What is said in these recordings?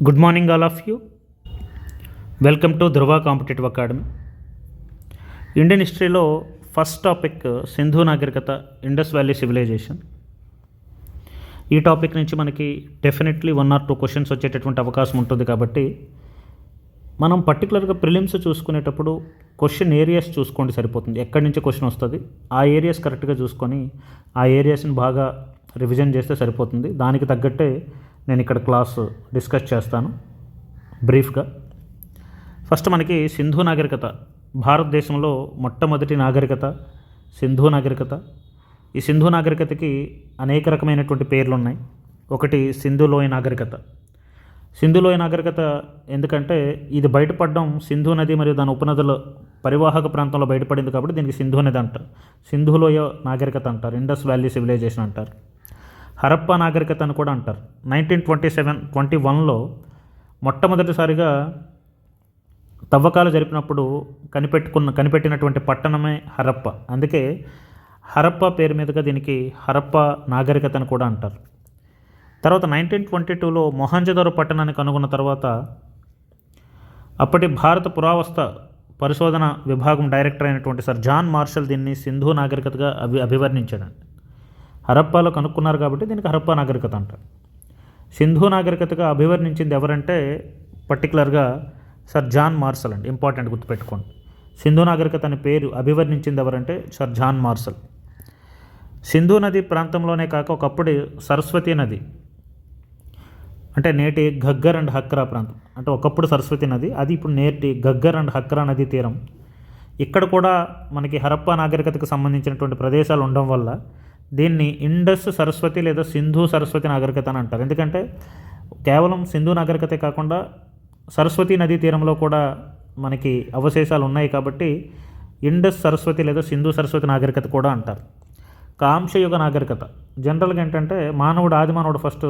Good morning all of you. Welcome to Dhruva competitive academy. Indian హిస్టరీలో first topic Sindhu నాగరికత, Indus valley civilisation. ఈ topic నుంచి మనకి definitely 1 or 2 questions వచ్చేటటువంటి అవకాశం ఉంటుంది. కాబట్టి మనం పర్టికులర్గా ప్రిలిమ్స్ చూసుకునేటప్పుడు క్వశ్చన్ ఏరియాస్ చూసుకోండి సరిపోతుంది. ఎక్కడి నుంచి క్వశ్చన్ వస్తుంది ఆ ఏరియాస్ కరెక్ట్గా చూసుకొని ఆ ఏరియాస్ని బాగా రివిజన్ చేస్తే సరిపోతుంది. దానికి తగ్గట్టే నేను ఇక్కడ క్లాస్ డిస్కస్ చేస్తాను బ్రీఫ్గా. ఫస్ట్ మనకి సింధు నాగరికత, భారతదేశంలో మొట్టమొదటి నాగరికత సింధు నాగరికత. ఈ సింధు నాగరికతకి అనేక రకమైనటువంటి పేర్లు ఉన్నాయి. ఒకటి సింధు లోయ నాగరికత. సింధు లోయ నాగరికత ఎందుకంటే ఇది బయటపడడం సింధు నది మరియు దాని ఉపనదుల పరివాహక ప్రాంతంలో బయటపడింది కాబట్టి దీనికి సింధు నది అంటారు. సింధు లోయ నాగరికత అంటారు, ఇండస్ వ్యాలీ సివిలైజేషన్ అంటారు, హరప్పా నాగరికత అని కూడా అంటారు. 1921లో మొట్టమొదటిసారిగా తవ్వకాలు జరిపినప్పుడు కనిపెట్టినటువంటి పట్టణమే హరప్ప. అందుకే హరప్పా పేరు మీదుగా దీనికి హరప్పా నాగరికత అని కూడా అంటారు. తర్వాత 1922లో మొహంజదారో పట్టణాన్ని కనుగొన్న తర్వాత అప్పటి భారత పురావస్తు పరిశోధన విభాగం డైరెక్టర్ అయినటువంటి సర్ జాన్ మార్షల్ దీన్ని సింధు నాగరికతగా అభివర్ణించాడండి. హరప్పాలో కనుక్కున్నారు కాబట్టి దీనికి హరప్పా నాగరికత అంటారు. సింధు నాగరికతగా అభివర్ణించింది ఎవరంటే పర్టికులర్గా సర్ జాన్ మార్షల్ అండి. ఇంపార్టెంట్ గుర్తుపెట్టుకోండి. సింధు నాగరికత అనే పేరు అభివర్ణించింది ఎవరంటే సర్ జాన్ మార్షల్. సింధు నది ప్రాంతంలోనే కాక ఒకప్పుడు సరస్వతి నది, అంటే నేటి ఘగ్గర్ అండ్ హక్రా ప్రాంతం, అంటే ఒకప్పుడు సరస్వతి నది, అది ఇప్పుడు నేటి ఘగ్గర్ అండ్ హక్రా నది తీరం. ఇక్కడ కూడా మనకి హరప్పా నాగరికతకు సంబంధించినటువంటి ప్రదేశాలు ఉండడం వల్ల దీన్ని ఇండస్ సరస్వతి లేదా సింధు సరస్వతి నాగరికత అని అంటారు. ఎందుకంటే కేవలం సింధు నాగరికతే కాకుండా సరస్వతి నదీ తీరంలో కూడా మనకి అవశేషాలు ఉన్నాయి కాబట్టి ఇండస్ సరస్వతి లేదా సింధు సరస్వతి నాగరికత కూడా అంటారు. కాంస్యయుగ నాగరికత జనరల్గా ఏంటంటే ఆదిమానవుడు ఫస్ట్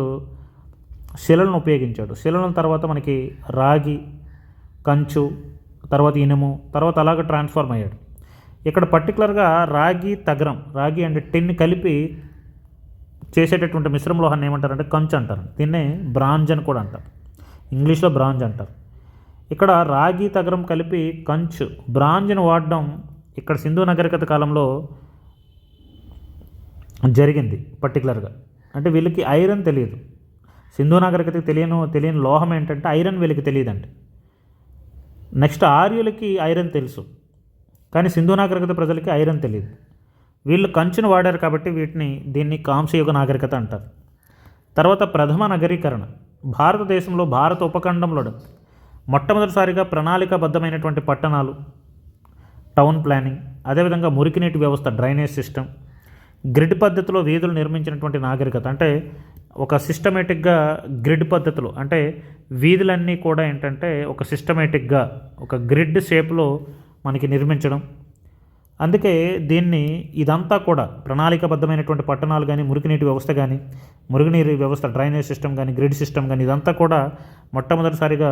శిలలను ఉపయోగించాడు. శిలల తర్వాత మనకి రాగి, కంచు, తర్వాత ఇనుము, తర్వాత అలాగ ట్రాన్స్ఫార్మ్ అయ్యాడు. ఇక్కడ పర్టికులర్గా రాగి అండ్ టిన్ కలిపి చేసేటటువంటి మిశ్రమ లోహాన్ని ఏమంటారంటే కంచు అంటారు. దీన్నే బ్రాంజ్ అని కూడా అంటారు, ఇంగ్లీష్లో బ్రాంజ్ అంటారు. ఇక్కడ రాగి తగరం కలిపి కంచు బ్రాంజ్ని వాడడం ఇక్కడ సింధు నాగరికత కాలంలో జరిగింది. పర్టికులర్గా అంటే వీళ్ళకి ఐరన్ తెలియదు. సింధు నాగరికతకి తెలియని లోహం ఏంటంటే ఐరన్, వీళ్ళకి తెలియదండి. నెక్స్ట్ ఆర్యులకి ఐరన్ తెలుసు, కానీ సింధు నాగరికత ప్రజలకి ఐరన్ తెలియదు. వీళ్ళు కంచును వాడారు కాబట్టి దీన్ని కాంస్యయుగ నాగరికత అంటారు. తర్వాత ప్రథమ నగరీకరణ. భారతదేశంలో భారత ఉపఖండంలో మొట్టమొదటిసారిగా ప్రణాళికాబద్ధమైనటువంటి పట్టణాలు, టౌన్ ప్లానింగ్, అదేవిధంగా మురికినీటి వ్యవస్థ, డ్రైనేజ్ సిస్టమ్, గ్రిడ్ పద్ధతిలో వీధులు నిర్మించినటువంటి నాగరికత. అంటే ఒక సిస్టమేటిక్గా గ్రిడ్ పద్ధతిలో, అంటే వీధులన్నీ కూడా ఏంటంటే ఒక సిస్టమేటిక్గా ఒక గ్రిడ్ షేప్లో మనకి నిర్మించడం. అందుకే ఇదంతా కూడా ప్రణాళికాబద్ధమైనటువంటి పట్టణాలు కానీ, మురికినీటి వ్యవస్థ కానీ, మురుగునీరు వ్యవస్థ, డ్రైనేజ్ సిస్టమ్ కానీ, గ్రిడ్ సిస్టమ్ కానీ, ఇదంతా కూడా మొట్టమొదటిసారిగా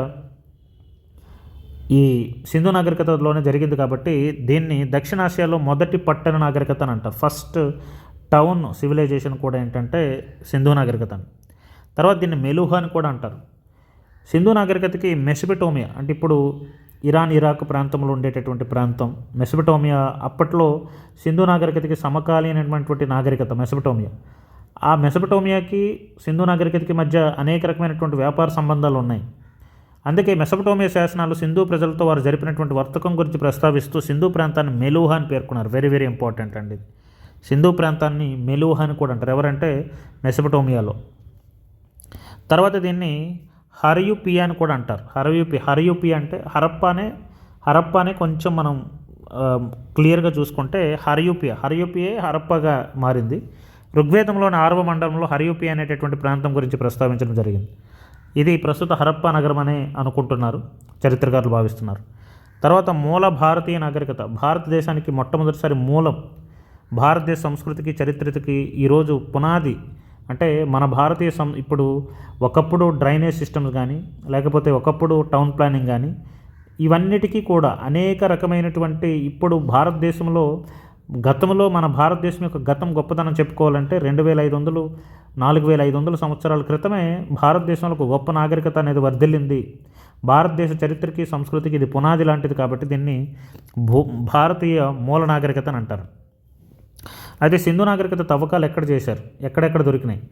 ఈ సింధు నాగరికతలోనే జరిగింది. కాబట్టి దీన్ని దక్షిణాసియాలో మొదటి పట్టణ నాగరికత అని అంటారు. ఫస్ట్ టౌన్ సివిలైజేషన్ కూడా ఏంటంటే సింధు నాగరికత అని. తర్వాత దీన్ని మెలుహా అని కూడా అంటారు. సింధు నాగరికతకి మెసొపొటేమియా, అంటే ఇప్పుడు ఇరాన్, ఇరాక్ ప్రాంతంలో ఉండేటటువంటి ప్రాంతం మెసొపొటేమియా. అప్పట్లో సింధు నాగరికతకి సమకాలీనటువంటి నాగరికత మెసొపొటేమియా. ఆ మెసొపొటేమియాకి సింధు నాగరికతకి మధ్య అనేక రకమైనటువంటి వ్యాపార సంబంధాలు ఉన్నాయి. అందుకే మెసొపొటేమియా శాసనాలు సింధు ప్రజలతో వారు జరిపినటువంటి వర్తకం గురించి ప్రస్తావిస్తూ సింధు ప్రాంతాన్ని మెలుహా అని పేర్కొన్నారు. వెరీ వెరీ ఇంపార్టెంట్ అండి. సింధు ప్రాంతాన్ని మెలుహా అని కూడా అంటారు. ఎవరంటే మెసొపొటేమియాలో. తర్వాత దీన్ని హరయుపియా అని కూడా అంటారు. హరయుపియా అంటే హరప్పానే కొంచెం మనం క్లియర్గా చూసుకుంటే హరయుపియే హరప్పాగా మారింది. ఋగ్వేదంలోని 6వ మండలంలో హరయుపియా అనేటటువంటి ప్రాంతం గురించి ప్రస్తావించడం జరిగింది. ఇది ప్రస్తుత హరప్పా నగరం అనే అనుకుంటున్నారు, చరిత్రకారులు భావిస్తున్నారు. తర్వాత మూల భారతీయ నాగరికత. భారతదేశానికి మొట్టమొదటిసారి మూలం, భారతదేశ సంస్కృతికి, చరిత్రకి ఈరోజు పునాది అంటే మన భారతీయ ఇప్పుడు ఒకప్పుడు డ్రైనేజ్ సిస్టమ్స్ కానీ, లేకపోతే ఒకప్పుడు టౌన్ ప్లానింగ్ కానీ, ఇవన్నిటికీ కూడా అనేక రకమైనటువంటి ఇప్పుడు భారతదేశంలో గతంలో మన భారతదేశం యొక్క గతం గొప్పతనం చెప్పుకోవాలంటే 2500 4500 సంవత్సరాల క్రితమే భారతదేశంలో ఒక గొప్ప నాగరికత అనేది వర్ధిల్లింది. భారతదేశ చరిత్రకి సంస్కృతికి ఇది పునాది లాంటిది కాబట్టి దీన్ని భారతీయ మూల నాగరికత అని అంటారు. అయితే సింధు నాగరికత తవ్వకాలు ఎక్కడ చేశారు, ఎక్కడెక్కడ దొరికినాయి?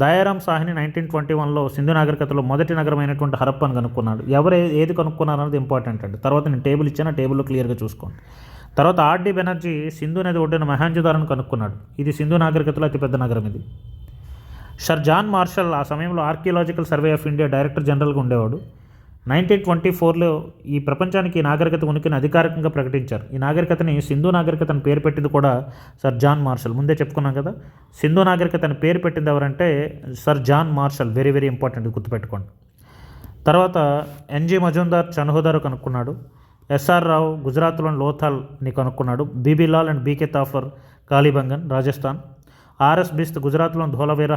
దయారాం సాహ్ని 1921లో సింధు నాగరికతలో మొదటి నగరమైనటువంటి హరప్పాను కనుక్కున్నాడు. ఏది కనుక్కున్నారు అన్నది ఇంపార్టెంట్ అండి. తర్వాత నేను టేబుల్ ఇచ్చాను, ఆ టేబుల్లో క్లియర్గా చూసుకోండి. తర్వాత ఆర్డి బెనర్జీ సింధు నది ఒడ్డున మొహంజోదారోను కనుక్కున్నాడు. ఇది సింధు నాగరికతలో అతిపెద్ద నగరం ఇది. సర్ జాన్ మార్షల్ ఆ సమయంలో archaeological survey of India director జనరల్గా ఉండేవాడు. 1924లో ఈ ప్రపంచానికి ఈ నాగరికత ఉనికిని అధికారికంగా ప్రకటించారు. ఈ నాగరికతని సింధు నాగరికత అని పేరు పెట్టింది కూడా సర్ జాన్ మార్షల్. ముందే చెప్పుకున్నాం కదా, సింధు నాగరికత అని పేరు పెట్టింది ఎవరంటే sir John Marshall. Very very important, గుర్తుపెట్టుకోండి. తర్వాత ఎన్జి మజుందార్ చన్హోదారు కనుక్కున్నాడు. ఎస్ఆర్ రావు గుజరాత్లోని లోథాల్ని కనుక్కున్నాడు. B B Lal and B K Thapar Kalibangan Rajasthan. R S Bisht గుజరాత్లోని ధోలవేరా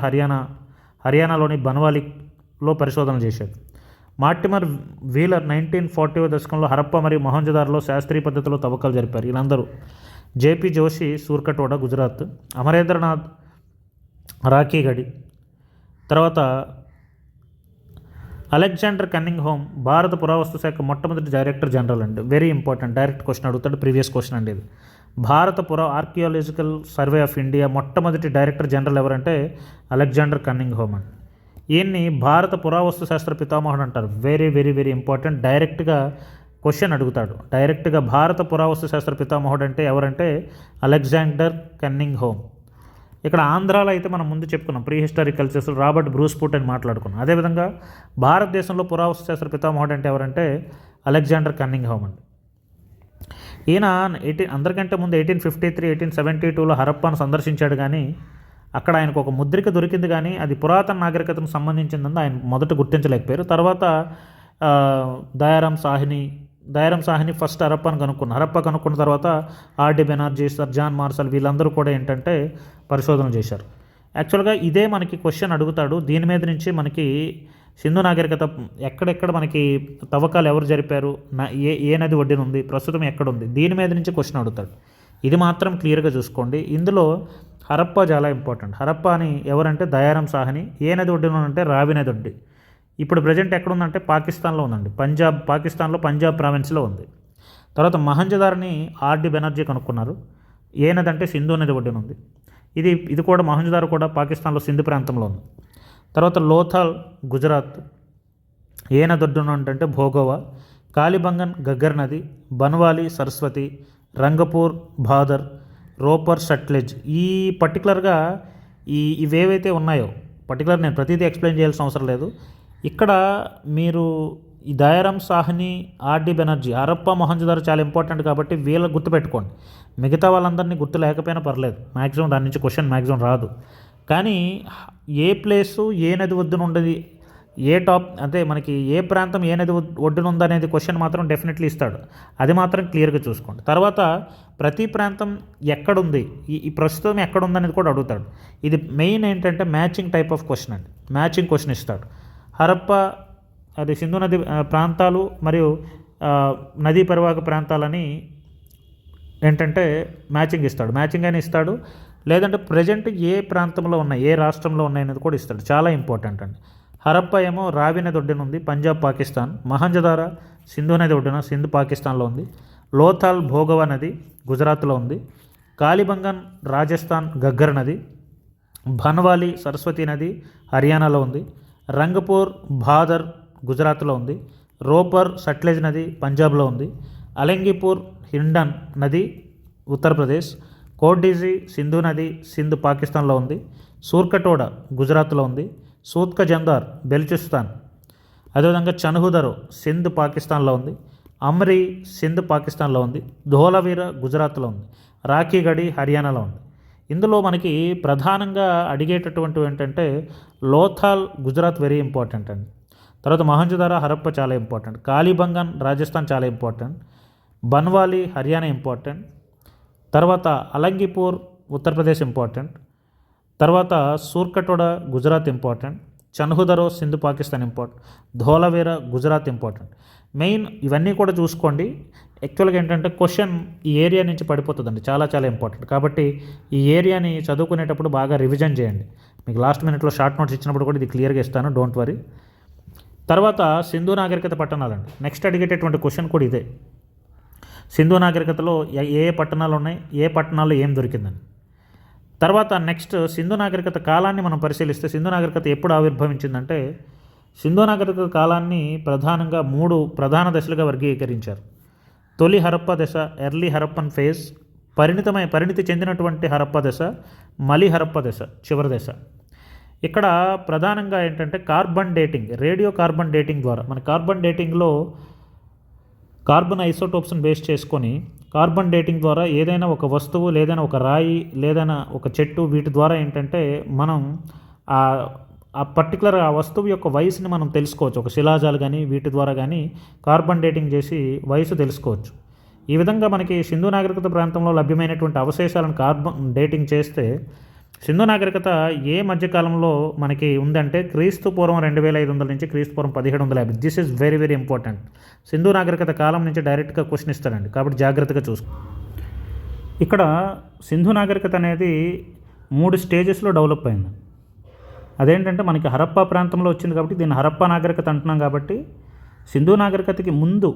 హర్యానాలోని బన్వాలీలో పరిశోధనలు చేశాడు. మార్టిమర్ వీలర్ 1940వ దశకంలో హరప్ప మరియు మొహంజోదారోలో శాస్త్రీయ పద్ధతిలో తవ్వకాలు జరిపారు. వీళ్ళందరూ జేపీ జోషి సూర్కటోడా గుజరాత్, అమరేంద్రనాథ్ రాఖీగడి. తర్వాత అలెగ్జాండర్ కన్నింగ్ హోమ్ భారత పురావస్తు శాఖ మొట్టమొదటి డైరెక్టర్ జనరల్ అండి. వెరీ ఇంపార్టెంట్, డైరెక్ట్ క్వశ్చన్ అడుగుతాడు, ప్రీవియస్ క్వశ్చన్ అండి ఇది. భారత ఆర్కియాలజికల్ సర్వే ఆఫ్ ఇండియా మొట్టమొదటి డైరెక్టర్ జనరల్ ఎవరంటే అలెగ్జాండర్ కన్నింగ్ హోమ్ అండి. ఈయన్ని భారత పురావస్తు శాస్త్ర పితామహుడు అంటారు. వెరీ వెరీ వెరీ ఇంపార్టెంట్, డైరెక్ట్గా క్వశ్చన్ అడుగుతాడు. డైరెక్ట్గా భారత పురావస్తు శాస్త్ర పితామహుడు అంటే ఎవరంటే అలెగ్జాండర్ కన్నింగ్ హోమ్. ఇక్కడ ఆంధ్రాలో అయితే మనం ముందు చెప్పుకున్నాం, ప్రీ హిస్టారిక్ కల్చర్స్ రాబర్ట్ బ్రూస్ఫుట్ అని మాట్లాడుకున్నాం. అదేవిధంగా భారతదేశంలో పురావస్తు శాస్త్ర పితామహుడు అంటే ఎవరంటే అలెగ్జాండర్ కన్నింగ్ హోమ్ అండి. ఈయన అందరికంటే ముందు 1853 1872లో హరప్పాను సందర్శించాడు. కానీ అక్కడ ఆయనకు ఒక ముద్రిక దొరికింది, కానీ అది పురాతన నాగరికతను సంబంధించిందని ఆయన మొదట గుర్తించలేకపోయారు. తర్వాత దయారాం సాహ్ని ఫస్ట్ హరప్పాను కనుక్కున్న తర్వాత R D Banerjee, sir John Marshall వీళ్ళందరూ కూడా ఏంటంటే పరిశోధన చేశారు. యాక్చువల్గా ఇదే మనకి క్వశ్చన్ అడుగుతాడు. దీని మీద నుంచి మనకి సింధు నాగరికత ఎక్కడెక్కడ మనకి తవ్వకాలు ఎవరు జరిపారు, ఏ నది ఒడ్డున ఉంది, ప్రస్తుతం ఎక్కడుంది, దీని మీద నుంచి క్వశ్చన్ అడుగుతాడు. ఇది మాత్రం క్లియర్గా చూసుకోండి. ఇందులో హరప్పా చాలా ఇంపార్టెంట్. హరప్పా అని ఎవరంటే దయారాం సాహ్ని. ఏ నది ఒడ్డున అంటే రావి నది ఒడ్డు. ఇప్పుడు ప్రజెంట్ ఎక్కడుందంటే పాకిస్తాన్లో ఉందండి. పాకిస్తాన్లో పంజాబ్ ప్రావిన్స్లో ఉంది. తర్వాత మొహంజోదారోని ఆర్డి బెనర్జీ కనుక్కున్నారు. ఏ నది అంటే సింధు నది ఒడ్డున ఉంది. ఇది కూడా మొహంజోదారో కూడా పాకిస్తాన్లో సింధు ప్రాంతంలో ఉంది. తర్వాత లోథాల్ గుజరాత్. ఏ నది ఒడ్డున అంటే భోగోవా. కాళీబంగన్ గగ్గర్ నది. బన్వాలి సరస్వతి. రంగపూర్ భాదర్. రోపర్ సట్లెజ్. ఈ పర్టికులర్గా ఇవేవైతే ఉన్నాయో పర్టికులర్ నేను ప్రతిదీ ఎక్స్ప్లెయిన్ చేయాల్సిన అవసరం లేదు. ఇక్కడ మీరు ఈ దయారాం సాహ్ని, ఆర్డి బెనర్జీ, హరప్పా మొహంజోదారో చాలా ఇంపార్టెంట్ కాబట్టి వీళ్ళ గుర్తుపెట్టుకోండి. మిగతా వాళ్ళందరినీ గుర్తు లేకపోయినా పర్లేదు, మ్యాక్సిమం దాని నుంచి క్వశ్చన్ మ్యాక్సిమం రాదు. కానీ ఏ ప్లేసు ఏ నది ఒడ్డున ఉండదు, అంటే మనకి ఏ ప్రాంతం ఏ నది ఒడ్డున ఉందనేది క్వశ్చన్ మాత్రం డెఫినెట్లీ ఇస్తాడు. అది మాత్రం క్లియర్గా చూసుకోండి. తర్వాత ప్రతి ప్రాంతం ఎక్కడుంది, ఈ ప్రస్తుతం ఎక్కడుందనేది కూడా అడుగుతాడు. ఇది మెయిన్ ఏంటంటే మ్యాచింగ్ టైప్ ఆఫ్ క్వశ్చన్ అండి. మ్యాచింగ్ క్వశ్చన్ ఇస్తాడు. హరప్పా అది సింధు నది ప్రాంతాలు మరియు నదీ పరివాహక ప్రాంతాలని ఏంటంటే మ్యాచింగ్ ఇస్తాడు. మ్యాచింగ్ అని ఇస్తాడు. లేదంటే ప్రజెంట్ ఏ ప్రాంతంలో ఉన్నాయి, ఏ రాష్ట్రంలో ఉన్నాయి అనేది కూడా ఇస్తాడు. చాలా ఇంపార్టెంట్ అండి. హరప్పా ఏమో రావి నది ఒడ్డున ఉంది, పంజాబ్ పాకిస్తాన్. మొహంజోదారో సింధు నది ఒడ్డున, సింధు పాకిస్తాన్లో ఉంది. లోథాల్ భోగవ నది గుజరాత్లో ఉంది. కాళీబంగన్ రాజస్థాన్ గగ్గర్ నది. బన్వాలి సరస్వతి నది హర్యానాలో ఉంది. రంగపూర్ భాదర్ గుజరాత్లో ఉంది. రోపర్ సట్లెజ్ నది పంజాబ్లో ఉంది. అలంగిపూర్ హిండన్ నది ఉత్తరప్రదేశ్. కోడ్డిజీ సింధు నది సింధు పాకిస్తాన్లో ఉంది. సూర్కటోడా గుజరాత్లో ఉంది. సూత్క జందార్ బెలుచిస్తాన్. అదేవిధంగా చన్హోదారో సింధ్ పాకిస్తాన్లో ఉంది. అమ్రీ సింధ్ పాకిస్తాన్లో ఉంది. ధోలవీర గుజరాత్లో ఉంది. రాఖీగడి హర్యానాలో ఉంది. ఇందులో మనకి ప్రధానంగా అడిగేటటువంటివి ఏంటంటే లోథాల్ గుజరాత్ వెరీ ఇంపార్టెంట్ అండి. తర్వాత మొహంజోదారో హరప్పా చాలా ఇంపార్టెంట్. కాళీబంగన్ రాజస్థాన్ చాలా ఇంపార్టెంట్. బన్వాలి హర్యానా ఇంపార్టెంట్. తర్వాత అలంగిపూర్ ఉత్తరప్రదేశ్ ఇంపార్టెంట్. తర్వాత Surkotada Gujarat important. Chanhudaro Sindhu Pakistan important, Dholavira Gujarat important. Main ఇవన్నీ కూడా చూసుకోండి. యాక్చువల్గా ఏంటంటే క్వశ్చన్ ఈ ఏరియా నుంచి పడిపోతుందండి, చాలా చాలా ఇంపార్టెంట్. కాబట్టి ఈ ఏరియాని చదువుకునేటప్పుడు బాగా రివిజన్ చేయండి. మీకు లాస్ట్ మినిట్లో షార్ట్ నోట్స్ ఇచ్చినప్పుడు కూడా ఇది క్లియర్గా ఇస్తాను, డోంట్ వరీ. తర్వాత సింధు నాగరికత పట్టణాలండి. నెక్స్ట్ అడిగేటటువంటి క్వశ్చన్ కూడా ఇదే. సింధు నాగరికతలో ఏ ఏ పట్టణాలు ఉన్నాయి, ఏ పట్టణాల్లో ఏం దొరికిందని. తర్వాత నెక్స్ట్ సింధు నాగరికత కాలాన్ని మనం పరిశీలిస్తే సింధు నాగరికత ఎప్పుడు ఆవిర్భవించిందంటే సింధు నాగరికత కాలాన్ని ప్రధానంగా 3 ప్రధాన దశలుగా వర్గీకరించారు. తొలి హరప్ప దశ, ఎర్లీ హరప్పన్ ఫేజ్, పరిణితి చెందినటువంటి హరప్ప దశ, మలి హరప్ప దశ, చివరి దశ. ఇక్కడ ప్రధానంగా ఏంటంటే carbon dating, radio carbon dating ద్వారా, మన కార్బన్ డేటింగ్లో కార్బన్ ఐసోటోప్స్ని బేస్ చేసుకొని కార్బన్ డేటింగ్ ద్వారా ఏదైనా ఒక వస్తువు, లేదైనా ఒక రాయి, లేదైనా ఒక చెట్టు, వీటి ద్వారా ఏంటంటే మనం ఆ పర్టికులర్ ఆ వస్తువు యొక్క వయసుని మనం తెలుసుకోవచ్చు. ఒక శిలాజాలు కానీ వీటి ద్వారా కానీ కార్బన్ డేటింగ్ చేసి వయసు తెలుసుకోవచ్చు. ఈ విధంగా మనకి సింధు నాగరికత ప్రాంతంలో లభ్యమైనటువంటి అవశేషాలను కార్బన్ డేటింగ్ చేస్తే సింధు నాగరికత ఏ మధ్యకాలంలో మనకి ఉందంటే క్రీస్తు పూర్వం 2500 నుంచి క్రీస్తు పూర్వం 1750. This is very very important. Sindhu నాగరికత కాలం నుంచి డైరెక్ట్గా క్వశ్చన్ ఇస్తాడండి, కాబట్టి జాగ్రత్తగా చూసుకో. ఇక్కడ సింధు నాగరికత అనేది 3 స్టేజెస్లో డెవలప్ అయింది. అదేంటంటే మనకి హరప్పా ప్రాంతంలో వచ్చింది కాబట్టి దీన్ని హరప్పా నాగరికత అంటున్నాం. కాబట్టి సింధు నాగరికతకి ముందు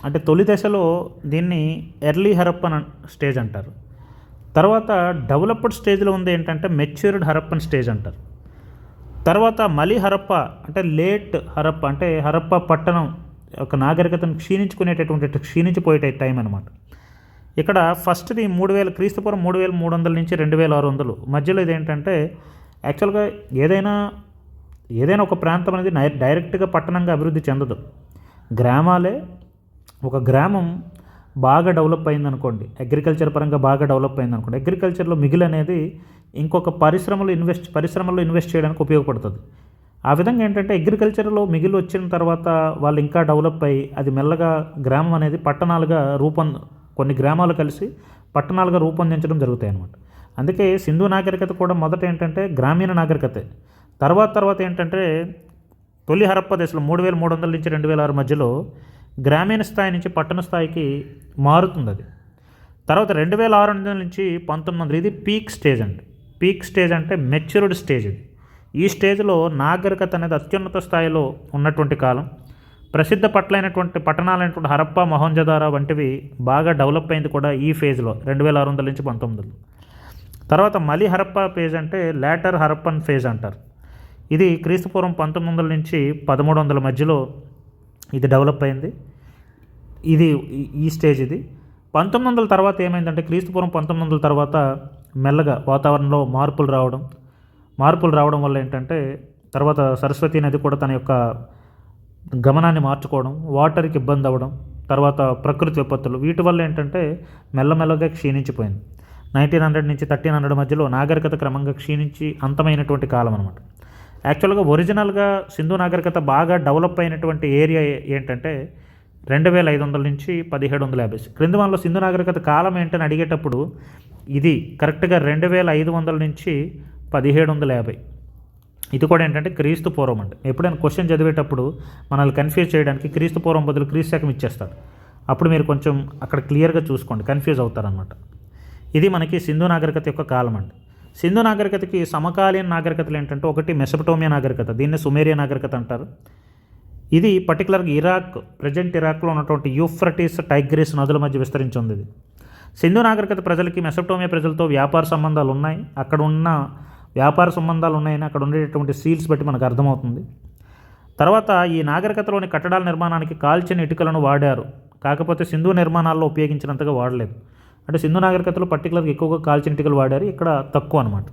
అంటే తొలి దశలో దీన్ని ఎర్లీ హరప్పన్ స్టేజ్ అంటారు. తర్వాత డెవలప్డ్ స్టేజ్లో ఉంది ఏంటంటే మెచ్యూర్డ్ హరప్పన్ స్టేజ్ అంటారు. తర్వాత మలి హరప్ప అంటే లేట్ హరప్ప, అంటే హరప్ప పట్టణం ఒక నాగరికతను క్షీణించిపోయే టైం అనమాట. ఇక్కడ ఫస్ట్ది 3000 క్రీస్తుపూర్వం 3300 నుంచి 2600 మధ్యలో. ఇదేంటంటే యాక్చువల్గా ఏదైనా ఒక ప్రాంతం అనేది డైరెక్ట్గా పట్టణంగా అభివృద్ధి చెందదు. గ్రామాలే, ఒక గ్రామం బాగా డెవలప్ అయిందనుకోండి, అగ్రికల్చర్ పరంగా బాగా డెవలప్ అయిందనుకోండి, అగ్రికల్చర్లో మిగిలి అనేది ఇంకొక పరిశ్రమలో ఇన్వెస్ట్ చేయడానికి ఉపయోగపడుతుంది. ఆ విధంగా ఏంటంటే అగ్రికల్చర్లో మిగిలి వచ్చిన తర్వాత వాళ్ళు ఇంకా డెవలప్ అయ్యి అది మెల్లగా గ్రామం అనేది పట్టణాలుగా కొన్ని గ్రామాలు కలిసి పట్టణాలుగా రూపొందించడం జరుగుతాయి అన్నమాట. అందుకే సింధు నాగరికత కూడా మొదట ఏంటంటే గ్రామీణ నాగరికతే. తర్వాత ఏంటంటే తొలి హరప్ప దశలో 3300 నుంచి 2006 మధ్యలో గ్రామీణ స్థాయి నుంచి పట్టణ స్థాయికి మారుతుంది అది. తర్వాత 2006 నుంచి 1900 ఇది పీక్ స్టేజ్ అండి. పీక్ స్టేజ్ అంటే మెచ్యూర్డ్ స్టేజ్ ఇది. ఈ స్టేజ్లో నాగరికత అనేది అత్యున్నత స్థాయిలో ఉన్నటువంటి కాలం. ప్రసిద్ధ పట్టణాలైనటువంటి హరప్ప, మొహంజదారో వంటివి బాగా డెవలప్ అయింది కూడా ఈ ఫేజ్లో 2600 నుంచి 1900. తర్వాత మలి హరప్ప ఫేజ్ అంటే లేటర్ హరప్పన్ ఫేజ్ అంటారు. ఇది క్రీస్తుపూర్వం 1900 నుంచి 1300 మధ్యలో ఇది డెవలప్ అయింది. ఇది ఈ స్టేజ్. ఇది 1900 తర్వాత ఏమైందంటే క్రీస్తుపూర్వం 1900 తర్వాత మెల్లగా వాతావరణంలో మార్పులు రావడం వల్ల ఏంటంటే తర్వాత సరస్వతి నది కూడా తన యొక్క గమనాన్ని మార్చుకోవడం, వాటర్కి ఇబ్బంది అవ్వడం, తర్వాత ప్రకృతి విపత్తులు, వీటి వల్ల ఏంటంటే మెల్లమెల్లగా క్షీణించిపోయింది. 1900 నుంచి 1300 మధ్యలో నాగరికత క్రమంగా క్షీణించి అంతమైనటువంటి కాలం అనమాట. యాక్చువల్గా ఒరిజినల్గా సింధు నాగరికత బాగా డెవలప్ అయినటువంటి ఏరియా ఏంటంటే 2500 నుంచి 1750. క్రింది మనలో సింధు నాగరికత కాలం ఏంటని అడిగేటప్పుడు ఇది కరెక్ట్గా 2500 నుంచి 1750. ఇది కూడా ఏంటంటే క్రీస్తు పూర్వం అంటే. ఎప్పుడైనా క్వశ్చన్ చదివేటప్పుడు మనల్ని కన్ఫ్యూజ్ చేయడానికి క్రీస్తు పూర్వం బదులు క్రీస్తు శకం ఇచ్చేస్తాడు. అప్పుడు మీరు కొంచెం అక్కడ క్లియర్గా చూసుకోండి, కన్ఫ్యూజ్ అవుతారనమాట. ఇది మనకి సింధు నాగరికత యొక్క కాలం అండి. సింధు నాగరికతకి సమకాలీన నాగరికతలు ఏంటంటే ఒకటి మెసొపటోమియా నాగరికత, దీన్ని సుమేరియా నాగరికత అంటారు. ఇది పర్టికులర్గా ప్రజెంట్ ఇరాక్లో ఉన్నటువంటి యూఫ్రటీస్, టైగ్రిస్ నదుల మధ్య విస్తరించి ఉంది. ఇది సింధు నాగరికత ప్రజలకి మెసొపటోమియా ప్రజలతో వ్యాపార సంబంధాలు ఉన్నాయి. అక్కడ ఉన్న వ్యాపార సంబంధాలు ఉన్నాయని అక్కడ ఉండేటటువంటి సీల్స్ బట్టి మనకు అర్థమవుతుంది. తర్వాత ఈ నాగరికతలోని కట్టడాల నిర్మాణానికి కాల్చిన ఇటుకలను వాడారు, కాకపోతే సింధు నిర్మాణాల్లో ఉపయోగించినంతగా వాడలేదు. అంటే సింధు నాగరికతలో పర్టికులర్గా ఎక్కువగా కాల్చిన ఇటుకలు వాడారు, ఇక్కడ తక్కువ అనమాట.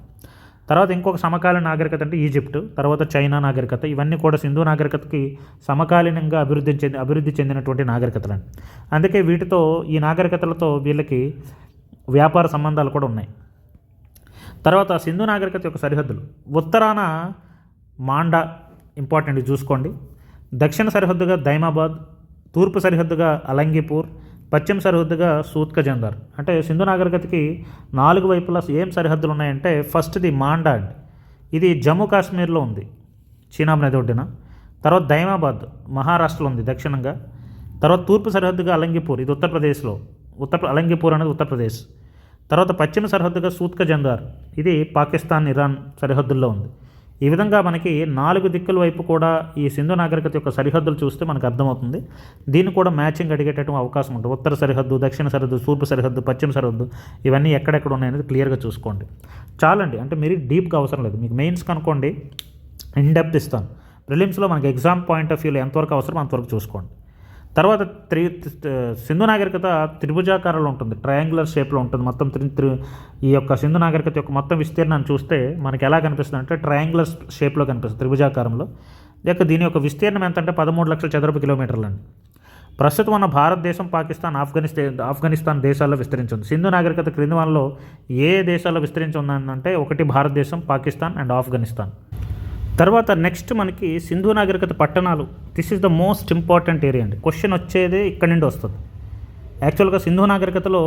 తర్వాత ఇంకొక సమకాలీన నాగరికత అంటే ఈజిప్ట్, తర్వాత చైనా నాగరికత. ఇవన్నీ కూడా సింధు నాగరికతకి సమకాలీనంగా అభివృద్ధి చెందినటువంటి నాగరికతలండి. అందుకే వీటితో ఈ నాగరికతలతో వీళ్ళకి వ్యాపార సంబంధాలు కూడా ఉన్నాయి. తర్వాత సింధు నాగరికత యొక్క సరిహద్దులు. ఉత్తరాన మాండా ఇంపార్టెంట్ చూసుకోండి, దక్షిణ సరిహద్దుగా దైమాబాద్, తూర్పు సరిహద్దుగా అలంగిపూర్, పశ్చిమ సరిహద్దుగా సూత్క జందార్. అంటే సింధు నాగరికతకి 4 వైపులా ఏం సరిహద్దులు ఉన్నాయంటే ఫస్ట్ది మాండా అండి. ఇది జమ్మూ కాశ్మీర్లో ఉంది. చీనాబ్ నది ఒడ్డున. తర్వాత దైమాబాద్ మహారాష్ట్రలో ఉంది దక్షిణంగా. తర్వాత తూర్పు సరిహద్దుగా అలంగిపూర్, ఇది ఉత్తరప్రదేశ్లో. అలంగిపూర్ అనేది ఉత్తరప్రదేశ్. తర్వాత పశ్చిమ సరిహద్దుగా సూత్క జందార్, ఇది పాకిస్తాన్ ఇరాన్ సరిహద్దుల్లో ఉంది. ఈ విధంగా మనకి 4 దిక్కుల వైపు కూడా ఈ సింధు నాగరికత యొక్క సరిహద్దులు చూస్తే మనకు అర్థమవుతుంది. దీన్ని కూడా మ్యాచింగ్ అడిగేటటువంటి అవకాశం ఉంటుంది. ఉత్తర సరిహద్దు, దక్షిణ సరిహద్దు, తూర్పు సరిహద్దు, పశ్చిమ సరిహద్దు, ఇవన్నీ ఎక్కడెక్కడ ఉన్నాయనేది క్లియర్గా చూసుకోండి. చాలండి, అంటే మీరు డీప్గా అవసరం లేదు. మీకు మెయిన్స్ కనుక్కోండి, ఇన్ డెప్త్ ఇస్తాను. ప్రిలిమ్స్లో మనకి ఎగ్జామ్ పాయింట్ ఆఫ్ వ్యూలో ఎంతవరకు అవసరం అంతవరకు చూసుకోండి. తర్వాత సింధు నాగరికత త్రిభుజాకారంలో ఉంటుంది, ట్రయాంగులర్ షేప్లో ఉంటుంది. మొత్తం ఈ యొక్క సింధు నాగరికత యొక్క మొత్తం విస్తీర్ణాన్ని చూస్తే మనకి ఎలా కనిపిస్తుంది అంటే ట్రయాంగులర్ షేప్లో కనిపిస్తుంది, త్రిభుజాకారంలో. దీని యొక్క విస్తీర్ణం ఎంత అంటే 13 లక్షల చదరపు కిలోమీటర్లు అండి. ప్రస్తుతం మన భారతదేశం, పాకిస్తాన్, ఆఫ్ఘనిస్తాన్ దేశాల్లో విస్తరించింది. సింధు నాగరికత క్రింది వాళ్ళలో ఏ దేశాల్లో విస్తరించి ఉందంటే ఒకటి భారతదేశం, పాకిస్తాన్ అండ్ ఆఫ్ఘనిస్తాన్. తర్వాత నెక్స్ట్ మనకి సింధు నాగరికత పట్టణాలు. This is the most important area అండి. క్వశ్చన్ వచ్చేదే ఇక్కడి నుండి వస్తుంది. యాక్చువల్గా సింధు నాగరికతలో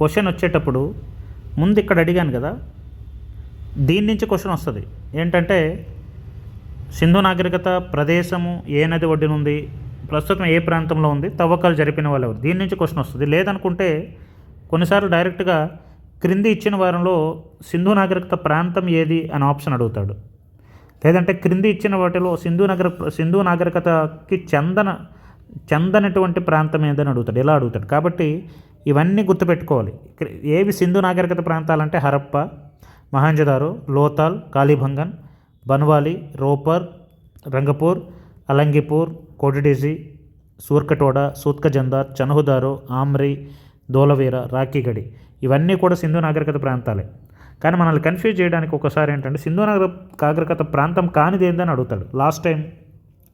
క్వశ్చన్ వచ్చేటప్పుడు ముందు ఇక్కడ అడిగాను కదా, దీని నుంచి క్వశ్చన్ వస్తుంది. ఏంటంటే సింధు నాగరికత ప్రదేశము ఏ నది ఒడ్డున ఉంది, ప్రస్తుతం ఏ ప్రాంతంలో ఉంది, తవ్వకాలు జరిపిన వాళ్ళు ఎవరు, దీని నుంచి క్వశ్చన్ వస్తుంది. లేదనుకుంటే కొన్నిసార్లు డైరెక్ట్గా క్రింది ఇచ్చిన వారంలో సింధు నాగరికత ప్రాంతం ఏది అని ఆప్షన్ అడుగుతాడు. లేదంటే క్రింది ఇచ్చిన వాటిలో సింధు నాగరికతకి చెందనటువంటి ప్రాంతం ఏదని అడుగుతాడు, ఇలా అడుగుతాడు. కాబట్టి ఇవన్నీ గుర్తుపెట్టుకోవాలి. ఏవి సింధు నాగరికత ప్రాంతాలంటే హరప్ప, మహంజదారో, లోతాల్, కాళీబంగన్, బన్వాలి, రోపర్, రంగపూర్, అలంగిపూర్, కోటిడిజీ, సూర్కటోడా, సూత్క జందార్, చనహుదారో, ఆమ్రి, ధోలవీర, రాఖీగడి, ఇవన్నీ కూడా సింధు నాగరికత ప్రాంతాలే. కానీ మనల్ని కన్ఫ్యూజ్ చేయడానికి ఒకసారి ఏంటంటే సింధు నాగరికత ప్రాంతం కానిది ఏందని అడుగుతాడు. లాస్ట్ టైం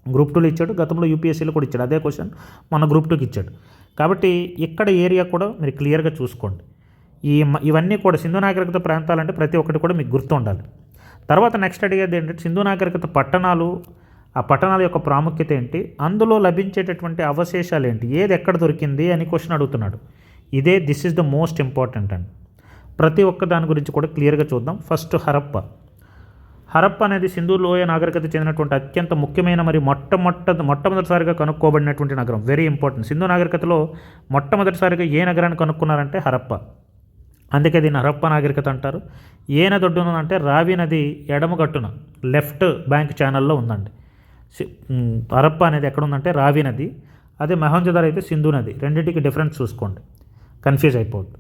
గ్రూప్ 2లో ఇచ్చాడు, గతంలో యూపీఎస్సీలో కూడా ఇచ్చాడు. అదే క్వశ్చన్ మన గ్రూప్ 2కి ఇచ్చాడు. కాబట్టి ఇక్కడ ఏరియా కూడా మీరు క్లియర్గా చూసుకోండి. ఇవన్నీ కూడా సింధు నాగరికత ప్రాంతాలంటే ప్రతి ఒక్కటి కూడా మీకు గుర్తు ఉండాలి. తర్వాత నెక్స్ట్ అడిగేది ఏంటంటే సింధు నాగరికత పట్టణాలు, ఆ పట్టణాల యొక్క ప్రాముఖ్యత ఏంటి, అందులో లభించేటటువంటి అవశేషాలు ఏంటి, ఏది ఎక్కడ దొరికింది అని క్వశ్చన్ అడుగుతున్నాడు. This is the most important అండి. ప్రతి ఒక్క దాని గురించి కూడా క్లియర్గా చూద్దాం. ఫస్ట్ హరప్ప అనేది సింధు లోయ నాగరికత చెందినటువంటి అత్యంత ముఖ్యమైన మరియు మొట్టమొదటిసారిగా కనుక్కోబడినటువంటి నగరం. Very important. సింధు నాగరికతలో మొట్టమొదటిసారిగా ఏ నగరాన్ని కనుక్కున్నారంటే హరప్ప. అందుకే దీన్ని హరప్ప నాగరికత అంటారు. ఏ నది ఒడ్డున అంటే రావి నది ఎడమగట్టున లెఫ్ట్ బ్యాంక్ ఛానల్లో ఉందండి. హరప్ప అనేది ఎక్కడ ఉందంటే రావి నది. అదే మొహంజదారో అయితే సింధు నది. రెండింటికి డిఫరెన్స్ చూసుకోండి, కన్ఫ్యూజ్ అయిపోద్దు.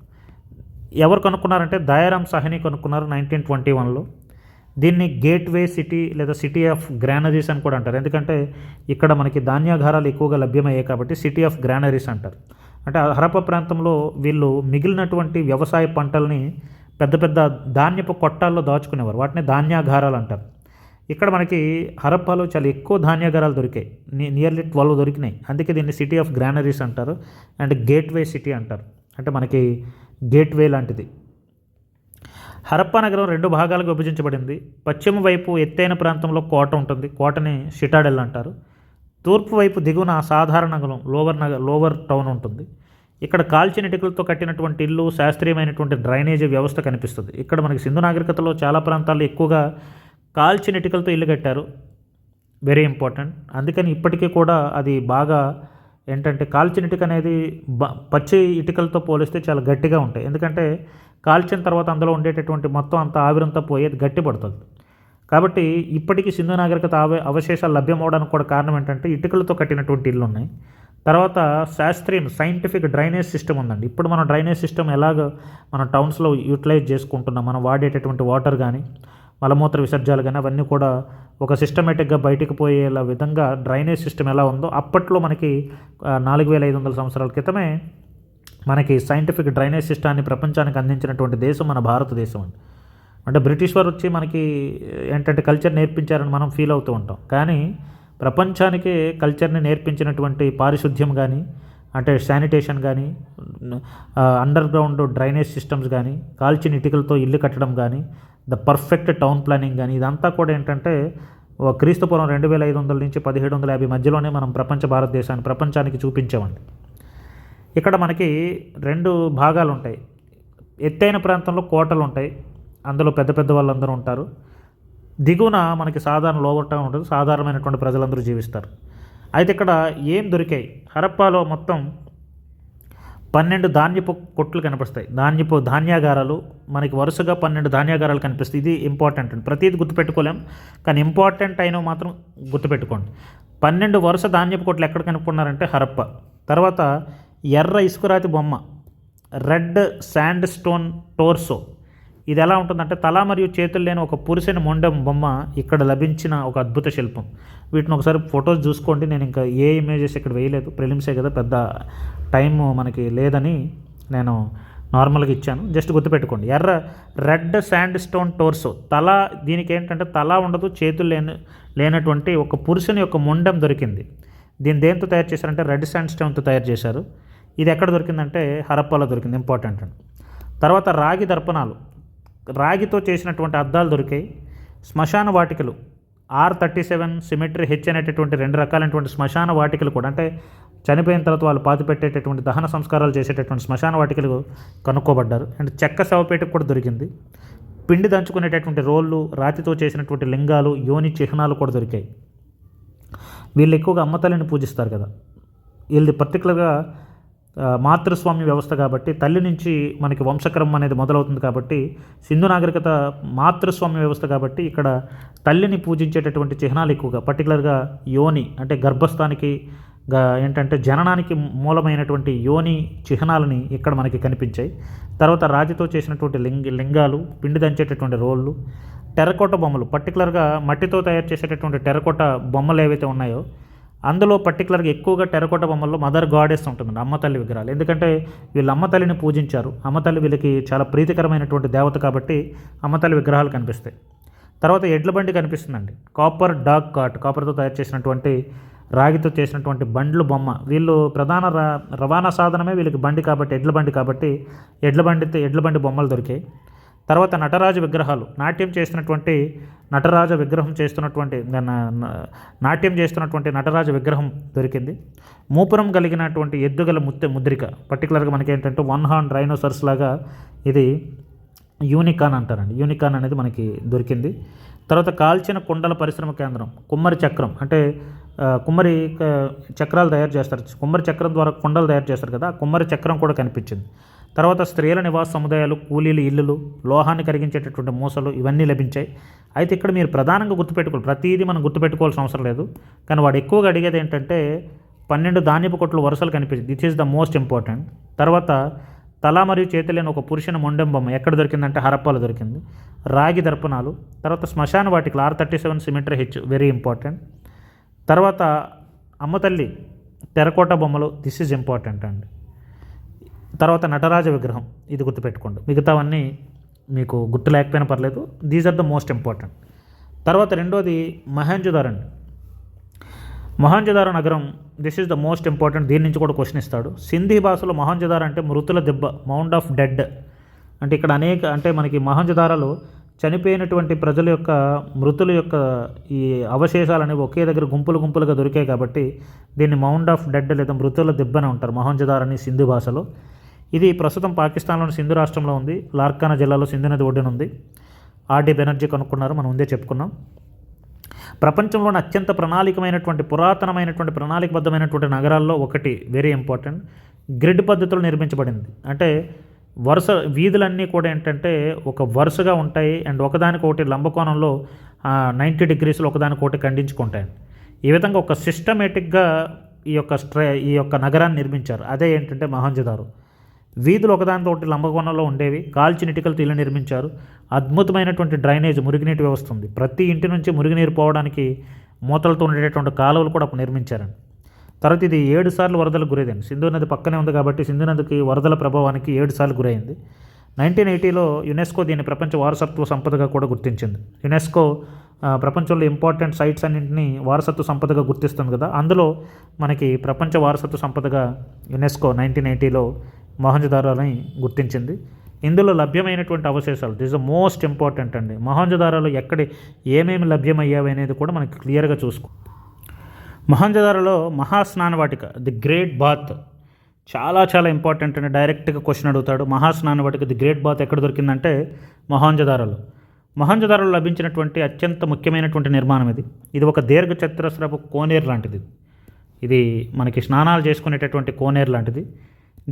ఎవరు కనుక్కున్నారంటే దయారాం సాహ్ని కనుక్కున్నారు 1921లో. దీన్ని గేట్వే సిటీ లేదా సిటీ ఆఫ్ గ్రానరీస్ అని కూడా అంటారు. ఎందుకంటే ఇక్కడ మనకి ధాన్యాగారాలు ఎక్కువగా లభ్యమయ్యాయి కాబట్టి సిటీ ఆఫ్ గ్రానరీస్ అంటారు. అంటే హరప్ప ప్రాంతంలో వీళ్ళు మిగిలినటువంటి వ్యవసాయ పంటల్ని పెద్ద పెద్ద ధాన్యపు కొట్టాల్లో దాచుకునేవారు. వాటిని ధాన్యాగారాలు అంటారు. ఇక్కడ మనకి హరప్పలో చాలా ఎక్కువ ధాన్యాగారాలు దొరికాయి, నియర్లీ 12 దొరికినాయి. అందుకే దీన్ని సిటీ ఆఫ్ గ్రానరీస్ అంటారు అండ్ గేట్వే సిటీ అంటారు. అంటే మనకి గేట్వే లాంటిది. హరప్పా నగరం 2 భాగాలుగా విభజించబడింది. పశ్చిమ వైపు ఎత్తైన ప్రాంతంలో కోట ఉంటుంది, కోటని సిటాడెల్ అంటారు. తూర్పు వైపు దిగువన సాధారణ నగరం లోవర్ టౌన్ ఉంటుంది. ఇక్కడ కాల్చిన ఇటుకలతో కట్టినటువంటి ఇల్లు, శాస్త్రీయమైనటువంటి డ్రైనేజీ వ్యవస్థ కనిపిస్తుంది. ఇక్కడ మనకి సింధు నాగరికతలో చాలా ప్రాంతాల్లో ఎక్కువగా కాల్చిన ఇటుకలతో ఇల్లు కట్టారు. Very important. అందుకని ఇప్పటికీ కూడా అది బాగా ఏంటంటే కాల్చిన ఇటుక అనేది పచ్చి ఇటుకలతో పోలిస్తే చాలా గట్టిగా ఉంటాయి. ఎందుకంటే కాల్చిన తర్వాత అందులో ఉండేటటువంటి మొత్తం అంతా ఆవిరంతా పోయేది గట్టిపడుతుంది. కాబట్టి ఇప్పటికీ సింధు నాగరికత అవశేషాలు లభ్యమవడానికి కూడా కారణం ఏంటంటే ఇటుకలతో కట్టినటువంటి ఇళ్ళు ఉన్నాయి. తర్వాత సైంటిఫిక్ డ్రైనేజ్ సిస్టమ్ ఉందండి. ఇప్పుడు మనం డ్రైనేజ్ సిస్టమ్ ఎలాగ మన టౌన్స్లో యూటిలైజ్ చేసుకుంటున్నాం, మనం వాడేటటువంటి వాటర్ కానీ మలమూత్ర విసర్జాలు కానీ అవన్నీ కూడా ఒక సిస్టమేటిక్గా బయటికి పోయేలా విధంగా డ్రైనేజ్ సిస్టమ్ ఎలా ఉందో అప్పట్లో మనకి 4500 సంవత్సరాల క్రితమే మనకి సైంటిఫిక్ డ్రైనేజ్ సిస్టాన్ని ప్రపంచానికి అందించినటువంటి దేశం మన భారతదేశం అండి. అంటే బ్రిటిష్ వారు వచ్చి మనకి ఏంటంటే కల్చర్ నేర్పించారని మనం ఫీల్ అవుతూ ఉంటాం. కానీ ప్రపంచానికి కల్చర్ని నేర్పించినటువంటి పారిశుద్ధ్యం కానీ, అంటే శానిటేషన్ కానీ, అండర్ గ్రౌండ్ డ్రైనేజ్ సిస్టమ్స్ కానీ, కాల్చిన ఇటుకలతో ఇల్లు కట్టడం కానీ, ద పర్ఫెక్ట్ టౌన్ ప్లానింగ్ కానీ, ఇదంతా కూడా ఏంటంటే క్రీస్తుపూర్వం 2500 నుంచి 1750 మధ్యలోనే మనం భారతదేశాన్ని ప్రపంచానికి చూపించామండి. ఇక్కడ మనకి 2 భాగాలు ఉంటాయి. ఎత్తైన ప్రాంతంలో కోటలు ఉంటాయి, అందులో పెద్ద పెద్ద వాళ్ళందరూ ఉంటారు. దిగువన మనకి సాధారణ లోవర్ టౌన్ ఉంటుంది, సాధారణమైనటువంటి ప్రజలందరూ జీవిస్తారు. అయితే ఇక్కడ ఏం దొరికాయి? హరప్పాలో మొత్తం 12 ధాన్యపు కొట్లు కనిపిస్తాయి. ధాన్యాగారాలు మనకి వరుసగా 12 ధాన్యాగారాలు కనిపిస్తాయి. ఇది ఇంపార్టెంట్ అండి. ప్రతిదీ గుర్తుపెట్టుకోలేం, కానీ ఇంపార్టెంట్ అయినవి మాత్రం గుర్తుపెట్టుకోండి. 12 వరుస ధాన్యపు కొట్లు ఎక్కడ కనుక్కున్నారంటే హరప్ప. తర్వాత ఎర్ర ఇసుకరాతి బొమ్మ, రెడ్ శాండ్ స్టోన్ టోర్సో. ఇది ఎలా ఉంటుందంటే తల మరియు చేతులు లేని ఒక పురుషుని మొండెం బొమ్మ ఇక్కడ లభించిన ఒక అద్భుత శిల్పం. వీటిని ఒకసారి ఫొటోస్ చూసుకోండి. నేను ఇంకా ఏ ఇమేజెస్ ఇక్కడ వేయలేదు, ప్రిలిమ్సే కదా, పెద్ద టైం మనకి లేదని నేను నార్మల్గా ఇచ్చాను. జస్ట్ గుర్తుపెట్టుకోండి. Red sand stone torso. తల, దీనికి ఏంటంటే తల ఉండదు, చేతులు లేనటువంటి ఒక పురుషుని యొక్క మొండెం దొరికింది. దీన్ని దేంతో తయారు చేశారంటే రెడ్ శాండ్ స్టోన్తో తయారు చేశారు. ఇది ఎక్కడ దొరికిందంటే హరప్పాలో దొరికింది. ఇంపార్టెంట్ అండి. తర్వాత రాగి దర్పణాలు, రాగితో చేసినటువంటి అద్దాలు దొరికాయి. శ్మశాన వాటికలు R37 సిమెట్రీ హెచ్ అనేటటువంటి 2 రకాలైనటువంటి శ్మశాన వాటికలు కూడా, అంటే చనిపోయిన తర్వాత వాళ్ళు పాతి పెట్టేటటువంటి దహన సంస్కారాలు చేసేటటువంటి శ్మశాన వాటికలు కనుక్కోబడ్డారు. అండ్ చెక్క శవపేటకు కూడా దొరికింది. పిండి దంచుకునేటటువంటి రోళ్ళు, రాతితో చేసినటువంటి లింగాలు, యోని చిహ్నాలు కూడా దొరికాయి. వీళ్ళు ఎక్కువగా అమ్మతల్లిని పూజిస్తారు కదా. వీళ్ళది పర్టికులర్గా మాతృస్వామ్య వ్యవస్థ కాబట్టి తల్లి నుంచి మనకి వంశక్రమం అనేది మొదలవుతుంది. కాబట్టి సింధు నాగరికత మాతృస్వామ్య వ్యవస్థ కాబట్టి ఇక్కడ తల్లిని పూజించేటటువంటి చిహ్నాలు ఎక్కువగా, పర్టికులర్గా యోని అంటే గర్భస్థానికి ఏంటంటే జననానికి మూలమైనటువంటి యోని చిహ్నాలని ఇక్కడ మనకి కనిపించాయి. తర్వాత రాతితో చేసినటువంటి లింగాలు, పిండి దంచేటటువంటి రోళ్ళు, టెర్రకోట బొమ్మలు, పర్టికులర్గా మట్టితో తయారు చేసేటటువంటి టెర్రకోట బొమ్మలు ఏవైతే ఉన్నాయో అందులో పర్టికులర్గా ఎక్కువగా టెర్రకోట బొమ్మల్లో మదర్ గాడెస్ ఉంటుందండి, అమ్మతల్లి విగ్రహాలు. ఎందుకంటే వీళ్ళు అమ్మతల్లిని పూజించారు. అమ్మతల్లి వీళ్ళకి చాలా ప్రీతికరమైనటువంటి దేవత కాబట్టి అమ్మతల్లి విగ్రహాలు కనిపిస్తాయి. తర్వాత ఎడ్ల బండి కనిపిస్తుందండి. కాపర్ డాగ్ కార్ట్, కాపర్తో తయారు చేసినటువంటి రాగితో చేసినటువంటి బండ్లు బొమ్మ. వీళ్ళు ప్రధాన రవాణా సాధనమే వీళ్ళకి బండి కాబట్టి, ఎడ్ల బండి కాబట్టి ఎడ్ల బండి బొమ్మలు దొరికాయి. తర్వాత నటరాజ విగ్రహాలు, నాట్యం చేస్తున్నటువంటి నటరాజ విగ్రహం దొరికింది. మూపురం కలిగినటువంటి ఎద్దుగల ముద్రిక, పర్టికులర్గా మనకి ఏంటంటే 1 హార్న్ రైనోసర్స్ లాగా ఇది యూనికాన్ అంటారండి. యూనికాన్ అనేది మనకి దొరికింది. తర్వాత కాల్చిన కుండల పరిశ్రమ కేంద్రం, కుమ్మరి చక్రం, అంటే కుమ్మరి చక్రాలు తయారు చేస్తారు. కుమ్మరి చక్రం ద్వారా కుండలు తయారు చేస్తారు కదా, కుమ్మరి చక్రం కూడా కనిపించింది. తర్వాత స్త్రీల నివాస సముదాయాలు, కూలీల ఇల్లులు, లోహాన్ని కరిగించేటటువంటి మూసలు, ఇవన్నీ లభించాయి. అయితే ఇక్కడ మీరు ప్రధానంగా గుర్తుపెట్టుకోవాలి, ప్రతిదీ మనం గుర్తుపెట్టుకోవాల్సిన అవసరం లేదు, కానీ వాడు ఎక్కువగా అడిగేది ఏంటంటే 12 ధాన్యపు కొట్లు వరుసలు కనిపించింది. This is the most important. తర్వాత తల మరియు చేతులేని ఒక పురుషుని మొండెం బొమ్మ ఎక్కడ దొరికిందంటే హరప్పాలో దొరికింది. రాగి దర్పణాలు, తర్వాత శ్మశాన వాటికలు R37 symmetry H, very important. తర్వాత అమ్మతల్లి టెర్రకోట బొమ్మలు, దిస్ ఈజ్ ఇంపార్టెంట్ అండి. తర్వాత నటరాజ విగ్రహం, ఇది గుర్తుపెట్టుకోండి. మిగతావన్నీ మీకు గుర్తు లేకపోయినా పర్లేదు, these are the most important. తర్వాత రెండోది మొహంజదారో అండి. మొహంజదారో నగరం, this is the most important. దీని నుంచి కూడా క్వశ్చన్ ఇస్తాడు. సింధీ భాషలో మొహంజదారో అంటే మృతుల దెబ్బ, మౌండ్ ఆఫ్ డెడ్. అంటే ఇక్కడ అంటే మనకి మొహంజదారోలో చనిపోయినటువంటి ప్రజల యొక్క మృతుల యొక్క ఈ అవశేషాలు అనేవి ఒకే దగ్గర గుంపులుగా దొరికాయి కాబట్టి దీన్ని మౌండ్ ఆఫ్ డెడ్ లేదా మృతుల దెబ్బ అని ఉంటారు మొహంజదారో అని సింధు భాషలో. ఇది ప్రస్తుతం పాకిస్తాన్లోని సింధు రాష్ట్రంలో ఉంది. లార్కానా జిల్లాలో సింధు నది ఒడ్డున ఉంది. R.D. బెనర్జీ కనుక్కున్నారు, మనం ముందే చెప్పుకున్నాం. ప్రపంచంలోని అత్యంత పురాతనమైనటువంటి ప్రణాళికబద్ధమైనటువంటి నగరాల్లో ఒకటి, వెరీ ఇంపార్టెంట్. గ్రిడ్ పద్ధతిలో నిర్మించబడింది. అంటే వరుస వీధులన్నీ కూడా ఏంటంటే ఒక వరుసగా ఉంటాయి అండ్ ఒకదానికొకటి లంబకోణంలో 90 డిగ్రీస్లో ఒకదానికొకటి ఖండించుకుంటాయి. ఈ విధంగా ఒక సిస్టమేటిక్గా ఈ యొక్క నగరాన్ని నిర్మించారు. అదే ఏంటంటే మొహంజదారో. వీధులు ఒకదానితో ఒకటి లంబకోణంలో ఉండేవి. కాల్చిన ఇటుకలతో ఇల్లు నిర్మించారు. అద్భుతమైనటువంటి డ్రైనేజ్, మురుగునీటి వ్యవస్థ ఉంది. ప్రతి ఇంటి నుంచి మురుగునీరు పోవడానికి మూతలతో ఉండేటటువంటి కాలువలు కూడా అప్పుడు నిర్మించారండి. తర్వాత ఇది 7 సార్లు వరదలకు గురైంది. సింధు నది పక్కనే ఉంది కాబట్టి సింధు నదికి వరదల ప్రభావానికి 7 సార్లు గురైంది. 1980లో యునెస్కో దీన్ని ప్రపంచ వారసత్వ సంపదగా కూడా గుర్తించింది. యునెస్కో ప్రపంచంలో ఇంపార్టెంట్ సైట్స్ అన్నింటినీ వారసత్వ సంపదగా గుర్తిస్తుంది కదా, అందులో మనకి ప్రపంచ వారసత్వ సంపదగా యునెస్కో 1980లో మొహంజదారోని గుర్తించింది. ఇందులో లభ్యమైనటువంటి అవశేషాలు, దిస్ ద మోస్ట్ ఇంపార్టెంట్ అండి. మొహంజదారోలో ఏమేమి లభ్యమయ్యావి అనేది కూడా మనకి క్లియర్గా చూసుకో. మొహంజదారోలో మహాస్నాన వాటిక, ది గ్రేట్ బాత్, చాలా ఇంపార్టెంట్ అండి. డైరెక్ట్గా క్వశ్చన్ అడుగుతాడు. మహాస్నాన వాటిక, ది గ్రేట్ బాత్ ఎక్కడ దొరికిందంటే మొహంజదారోలో. మొహంజదారోలో లభించినటువంటి అత్యంత ముఖ్యమైనటువంటి నిర్మాణం ఇది. ఇది ఒక దీర్ఘచతురస్రపు కోనేరు లాంటిది. ఇది మనకి స్నానాలు చేసుకునేటటువంటి కోనేరు లాంటిది.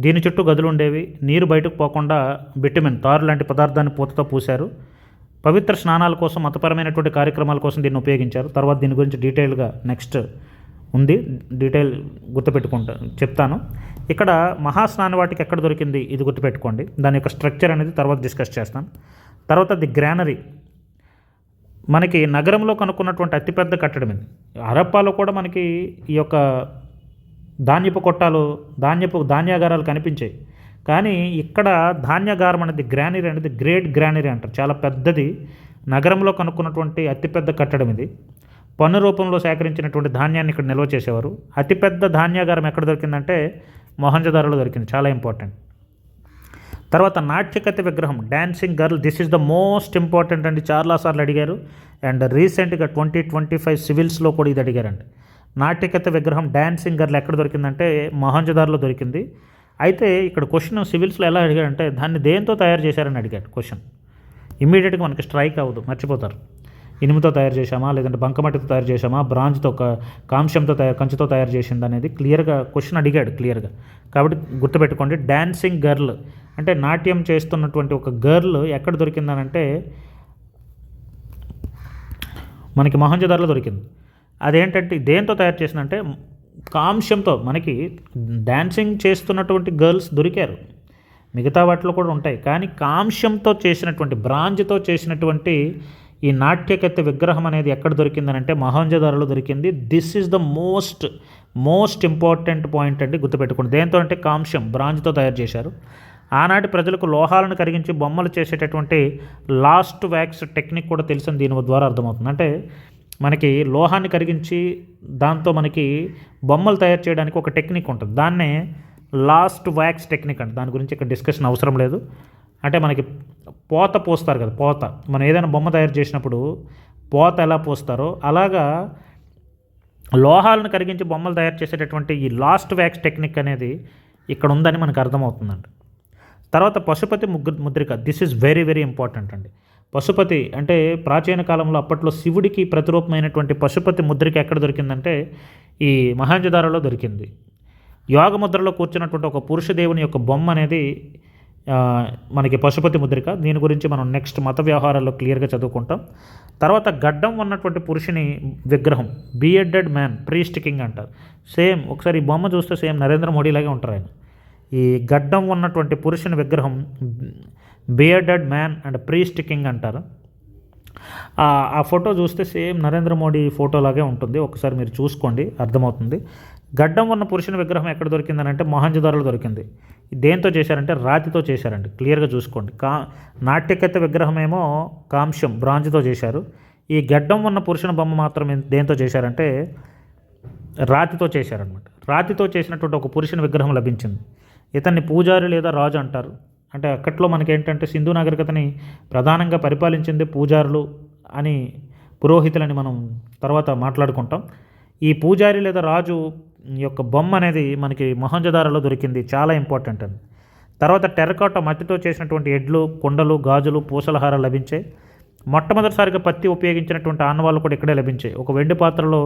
దీని చుట్టూ గదులు ఉండేవి. నీరు బయటకు పోకుండా బిటుమిన్ తారు లాంటి పదార్థాన్ని పూతతో పూశారు. పవిత్ర స్నానాల కోసం, మతపరమైనటువంటి కార్యక్రమాల కోసం దీన్ని ఉపయోగించారు. తర్వాత దీని గురించి డీటెయిల్గా నెక్స్ట్ ఉంది, డీటెయిల్ గుర్తుపెట్టుకుంటా చెప్తాను. ఇక్కడ మహాస్నాన వాటికి ఎక్కడ దొరికింది ఇది గుర్తుపెట్టుకోండి. దాని యొక్క స్ట్రక్చర్ అనేది తర్వాత డిస్కస్ చేస్తాను. తర్వాత ది గ్రానరీ, మనకి నగరంలో కనుక్కున్నటువంటి అతిపెద్ద కట్టడం ఇది. హరప్పాలో కూడా మనకి ఈ యొక్క ధాన్యపు కొట్టాలు, ధాన్యాగారాలు కనిపించాయి. కానీ ఇక్కడ ధాన్యాగారం అనేది గ్రానరీ అనేది గ్రేట్ గ్రానరీ అంటారు. చాలా పెద్దది. నగరంలో కనుక్కున్నటువంటి అతిపెద్ద కట్టడం ఇది. పన్ను రూపంలో సేకరించినటువంటి ధాన్యాన్ని ఇక్కడ నిల్వ చేసేవారు. అతిపెద్ద ధాన్యాగారం ఎక్కడ దొరికిందంటే మొహంజదారోలో దొరికింది. చాలా ఇంపార్టెంట్. తర్వాత నాట్యకథ విగ్రహం, dancing girl. This is the most important అండి. చాలాసార్లు అడిగారు. అండ్ రీసెంట్గా 2025 సివిల్స్లో కూడా ఇది అడిగారండి. నాట్యకథ విగ్రహం, డాన్సింగ్ గర్ల్ ఎక్కడ దొరికిందంటే మొహంజదారోలో దొరికింది. అయితే ఇక్కడ క్వశ్చన్ సివిల్స్లో ఎలా అడిగారంటే దాన్ని దేంతో తయారు చేశారని అడిగాడు క్వశ్చన్. ఇమ్మీడియట్గా మనకి స్ట్రైక్ అవ్వదు, మర్చిపోతారు. ఇనుముతో తయారు చేశామా, లేదంటే బంకమట్టితో తయారు చేశామా, బ్రాంజ్తో కాంస్యంతో కంచుతో తయారు చేసింది అనేది క్లియర్గా క్వశ్చన్ అడిగాడు క్లియర్గా. కాబట్టి గుర్తుపెట్టుకోండి. డాన్సింగ్ గర్ల్ అంటే నాట్యం చేస్తున్నటువంటి ఒక గర్ల్ ఎక్కడ దొరికిందనంటే మనకి మొహంజదారోలో దొరికింది. అదేంటంటే దేంతో తయారు చేసిందంటే కాంస్యంతో. మనకి డాన్సింగ్ చేస్తున్నటువంటి గర్ల్స్ దొరికారు, మిగతా వాటిలో కూడా ఉంటాయి. కానీ కాంస్యంతో చేసినటువంటి, బ్రాంజ్తో చేసినటువంటి ఈ నాట్యకత్తి విగ్రహం అనేది ఎక్కడ దొరికిందనంటే మొహంజదారోలో దొరికింది. This is the most important point అండి, గుర్తుపెట్టుకోండి. దేంతో అంటే కాంస్యం, బ్రాంజ్తో తయారు చేశారు. ఆనాటి ప్రజలకు లోహాలను కరిగించి బొమ్మలు చేసేటటువంటి లాస్ట్ వ్యాక్స్ టెక్నిక్ కూడా తెలిసిన దీని ద్వారా అర్థమవుతుంది. అంటే మనకి లోహాన్ని కరిగించి దాంతో మనకి బొమ్మలు తయారు చేయడానికి ఒక టెక్నిక్ ఉంటుంది. దాన్నే లాస్ట్ వ్యాక్స్ టెక్నిక్ అంటే. దాని గురించి ఇక్కడ డిస్కషన్ అవసరం లేదు. అంటే మనకి పోత పోస్తారు కదా, పోత. మనం ఏదైనా బొమ్మ తయారు చేసినప్పుడు పోత ఎలా పోస్తారో అలాగా లోహాలను కరిగించి బొమ్మలు తయారు చేసేటటువంటి ఈ లాస్ట్ వ్యాక్స్ టెక్నిక్ అనేది ఇక్కడ ఉందని మనకు అర్థమవుతుందండి. తర్వాత పశుపతి ముద్రిక. This is very very important అండి. పశుపతి అంటే ప్రాచీన కాలంలో అప్పట్లో శివుడికి ప్రతిరూపమైనటువంటి పశుపతి ముద్రిక ఎక్కడ దొరికిందంటే ఈ మొహంజదారోలో దొరికింది. యోగముద్రలో కూర్చున్నటువంటి ఒక పురుష దేవుని యొక్క బొమ్మ అనేది మనకి పశుపతి ముద్రిక. దీని గురించి మనం నెక్స్ట్ మత వ్యవహారాల్లో క్లియర్గా చదువుకుంటాం. తర్వాత గడ్డం ఉన్నటువంటి పురుషుని విగ్రహం, బియర్డెడ్ మ్యాన్, ప్రీస్ట్ కింగ్ అంటారు. సేమ్ ఒకసారి ఈ బొమ్మ చూస్తే సేమ్ నరేంద్ర మోడీలాగే ఉంటారు ఆయన. ఈ గడ్డం ఉన్నటువంటి పురుషుని విగ్రహం bearded man and priest king అంటారు. ఆ ఫోటో చూస్తే సేమ్ నరేంద్ర మోడీ ఫోటోలాగే ఉంటుంది. ఒకసారి మీరు చూసుకోండి, అర్థమవుతుంది. గడ్డం ఉన్న పురుషుని విగ్రహం ఎక్కడ దొరికిందని అంటే మొహంజదారోలో దొరికింది. దేంతో చేశారంటే రాతితో చేశారండి. క్లియర్గా చూసుకోండి. నాట్యకత్తి విగ్రహం ఏమో కాంస్యం, బ్రాంజ్తో చేశారు. ఈ గడ్డం ఉన్న పురుషుని బొమ్మ మాత్రం దేంతో చేశారంటే రాతితో చేశారనమాట. రాతితో చేసినటువంటి ఒక పురుషుని విగ్రహం లభించింది. ఇతన్ని పూజారి లేదా రాజు అంటారు. అంటే అక్కట్లో మనకేంటంటే సింధు నాగరికతని ప్రధానంగా పరిపాలించింది పూజారులు అని, పురోహితులని మనం తర్వాత మాట్లాడుకుంటాం. ఈ పూజారి లేదా రాజు యొక్క బొమ్మ అనేది మనకి మొహంజదారోలో దొరికింది. చాలా ఇంపార్టెంట్ అండి. తర్వాత టెర్రకోట మట్టితో చేసినటువంటి ఎడ్లు, కుండలు, గాజులు, పూసలహారాలు లభించాయి. మొట్టమొదటిసారిగా పత్తి ఉపయోగించినటువంటి ఆనవాళ్ళు కూడా ఇక్కడే లభించాయి. ఒక వెండి పాత్రలో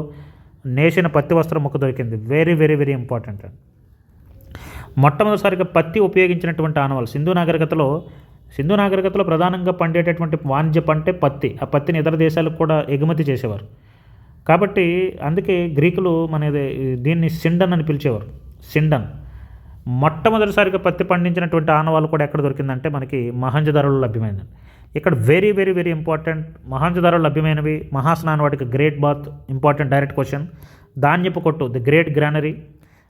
నేసిన పత్తి వస్త్రం ముక్క దొరికింది. వెరీ వెరీ వెరీ ఇంపార్టెంట్ అండి. మొట్టమొదటిసారిగా పత్తి ఉపయోగించినటువంటి ఆనవాళ్ళు సింధు నాగరికతలో ప్రధానంగా పండేటటువంటి వాణిజ్య పంటే పత్తి. ఆ పత్తిని ఇతర దేశాలకు కూడా ఎగుమతి చేసేవారు. కాబట్టి అందుకే గ్రీకులు దీన్ని సిండన్ అని పిలిచేవారు. సిండన్. మొట్టమొదటిసారిగా పత్తి పండించినటువంటి ఆనవాళ్ళు కూడా ఎక్కడ దొరికిందంటే మనకి మొహంజదారోలో లభ్యమైందండి. ఇక్కడ వెరీ వెరీ వెరీ ఇంపార్టెంట్. మొహంజదారోలో లభ్యమైనవి మహాస్నాన వాటికి great bath, important direct question. ధాన్యపు కొట్టు, ది గ్రేట్ గ్రానరీ.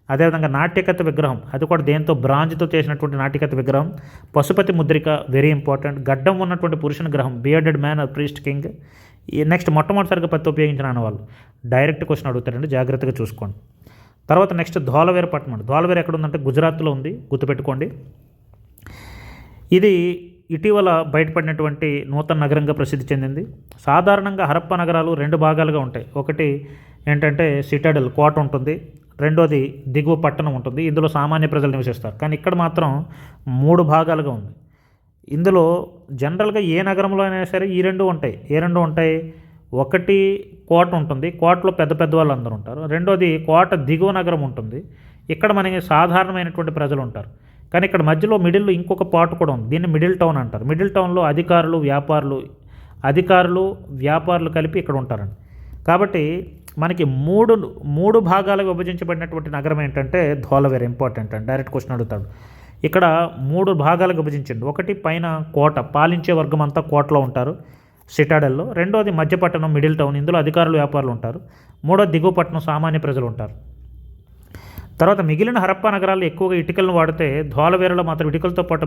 అదేవిధంగా నాట్యకత్తి విగ్రహం, అది కూడా దేంతో, బ్రాంజ్తో చేసినటువంటి నాట్యకత్తి విగ్రహం. పశుపతి ముద్రిక వెరీ ఇంపార్టెంట్. గడ్డం ఉన్నటువంటి పురుషుని గ్రహం, bearded man or priest king. Next మొట్టమొదటిసారిగా పత్తి ఉపయోగించిన ఆనవాళ్ళు. డైరెక్ట్ క్వశ్చన్ అడుగుతారండి, జాగ్రత్తగా చూసుకోండి. తర్వాత నెక్స్ట్ ధోలవేర పట్టణం. ధోలవేర ఎక్కడ ఉందంటే గుజరాత్లో ఉంది, గుర్తుపెట్టుకోండి. ఇది ఇటీవల బయటపడినటువంటి నూతన నగరంగా ప్రసిద్ధి చెందింది. సాధారణంగా హరప్ప నగరాలు రెండు భాగాలుగా ఉంటాయి. ఒకటి ఏంటంటే సిటాడెల్, కోట ఉంటుంది. రెండోది దిగువ పట్టణం ఉంటుంది. ఇందులో సామాన్య ప్రజలు నివసిస్తారు. కానీ ఇక్కడ మాత్రం 3 భాగాలుగా ఉంది. ఇందులో జనరల్గా ఏ నగరంలో అయినా సరే ఈ రెండు ఉంటాయి. ఏ రెండు ఉంటాయి? ఒకటి కోట ఉంటుంది, కోటలో పెద్ద పెద్ద వాళ్ళు అందరూ ఉంటారు. రెండోది కోట దిగువ నగరం ఉంటుంది, ఇక్కడ మనకి సాధారణమైనటువంటి ప్రజలు ఉంటారు. కానీ ఇక్కడ మధ్యలో మిడిల్లో ఇంకొక పార్ట్ కూడా ఉంది, దీన్ని మిడిల్ టౌన్ అంటారు. మిడిల్ టౌన్లో అధికారులు వ్యాపారులు కలిపి ఇక్కడ ఉంటారండి. కాబట్టి మనకి మూడు భాగాలుగా విభజించబడినటువంటి నగరం ఏంటంటే ధోలవేర. ఇంపార్టెంట్ అండి, డైరెక్ట్ క్వశ్చన్ అడుగుతాడు. ఇక్కడ 3 భాగాలుగా విభజించండి. ఒకటి పైన కోట, పాలించే వర్గం అంతా కోటలో ఉంటారు, సిటాడెల్లో. రెండోది మధ్యపట్టణం, మిడిల్ టౌన్, ఇందులో అధికారులు వ్యాపారులు ఉంటారు. మూడోది దిగువ పట్టణం, సామాన్య ప్రజలు ఉంటారు. తర్వాత మిగిలిన హరప్పా నగరాల్లో ఎక్కువగా ఇటుకలను వాడితే ధోలవేరలో మాత్రం ఇటుకలతో పాటు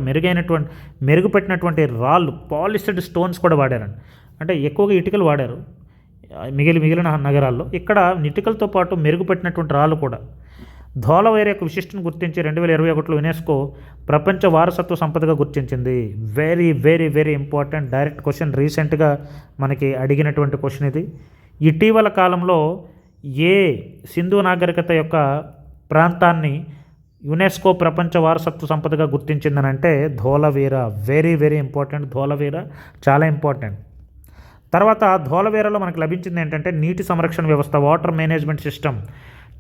మెరుగుపెట్టినటువంటి రాళ్ళు, పాలిష్డ్ స్టోన్స్ కూడా వాడారండి. అంటే ఎక్కువగా ఇటుకలు వాడారు మిగిలిన నగరాల్లో. ఇక్కడ ఇటుకలతో పాటు మెరుగుపెట్టినటువంటి రాళ్ళు కూడా. ధోలవేర యొక్క విశిష్టను గుర్తించి 2021లో యునెస్కో ప్రపంచ వారసత్వ సంపదగా గుర్తించింది. Very very very important, direct question, రీసెంట్గా మనకి అడిగినటువంటి క్వశ్చన్ ఇది. ఇటీవల కాలంలో ఏ సింధు నాగరికత యొక్క ప్రాంతాన్ని యునెస్కో ప్రపంచ వారసత్వ సంపదగా గుర్తించిందని అంటే ధోలవేర. వెరీ వెరీ ఇంపార్టెంట్, ధోలవేర చాలా ఇంపార్టెంట్. తర్వాత ధోలవేరలో మనకు లభించింది ఏంటంటే నీటి సంరక్షణ వ్యవస్థ, వాటర్ మేనేజ్మెంట్ సిస్టమ్.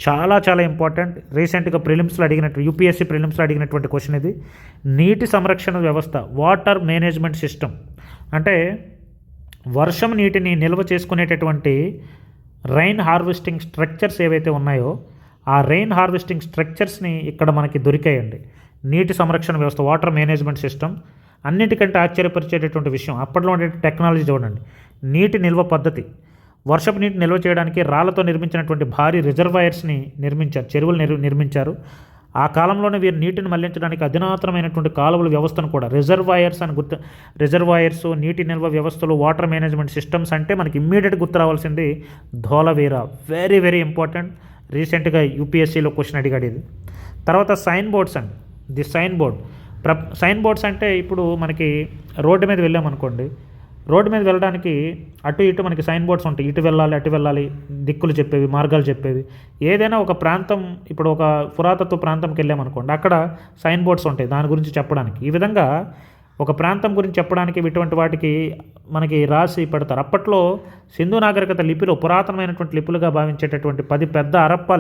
చాలా చాలా ఇంపార్టెంట్. రీసెంట్గా యూపీఎస్సీ ప్రిలిమ్స్లో అడిగినటువంటి క్వశ్చన్ ఇది. నీటి సంరక్షణ వ్యవస్థ, వాటర్ మేనేజ్మెంట్ సిస్టమ్ అంటే వర్షం నీటిని నిల్వ చేసుకునేటటువంటి రైన్ హార్వెస్టింగ్ స్ట్రక్చర్స్ ఏవైతే ఉన్నాయో ఆ రైన్ హార్వెస్టింగ్ స్ట్రక్చర్స్ని ఇక్కడ మనకి దొరికాయండి. నీటి సంరక్షణ వ్యవస్థ, వాటర్ మేనేజ్మెంట్ సిస్టమ్. అన్నిటికంటే ఆశ్చర్యపరిచేటటువంటి విషయం అప్పట్లో ఉండే టెక్నాలజీ చూడండి. నీటి నిల్వ పద్ధతి, వర్షపు నీటి నిల్వ చేయడానికి రాళ్లతో నిర్మించినటువంటి భారీ రిజర్వాయర్స్ని నిర్మించారు, చెరువులు నిర్మించారు. ఆ కాలంలోనే వీరు నీటిని మళ్లించడానికి అధునాతనమైనటువంటి కాలువల వ్యవస్థను కూడా రిజర్వాయర్స్, నీటి నిల్వ వ్యవస్థలు, వాటర్ మేనేజ్మెంట్ సిస్టమ్స్ అంటే మనకి ఇమ్మీడియట్గా గుర్తు రావాల్సింది ధోలవేర. వెరీ వెరీ ఇంపార్టెంట్, రీసెంట్గా యూపీఎస్సీలో క్వశ్చన్ అడిగాడు ఇది. తర్వాత సైన్ బోర్డ్స్ అండి. సైన్ బోర్డ్స్ అంటే ఇప్పుడు మనకి రోడ్డు మీద వెళ్ళామనుకోండి, రోడ్డు మీద వెళ్ళడానికి అటు ఇటు మనకి సైన్ బోర్డ్స్ ఉంటాయి. ఇటు వెళ్ళాలి, అటు వెళ్ళాలి, దిక్కులు చెప్పేవి, మార్గాలు చెప్పేవి. ఏదైనా ఒక ప్రాంతం, ఇప్పుడు ఒక పురాతత్వ ప్రాంతంకి వెళ్ళామనుకోండి, అక్కడ సైన్ బోర్డ్స్ ఉంటాయి దాని గురించి చెప్పడానికి. ఈ విధంగా ఒక ప్రాంతం గురించి చెప్పడానికి ఇటువంటి వాటికి మనకి రాసి పెడతారు. అప్పట్లో సింధు నాగరికత లిపిలో పురాతనమైనటువంటి లిపులుగా భావించేటటువంటి 10 పెద్ద హరప్పా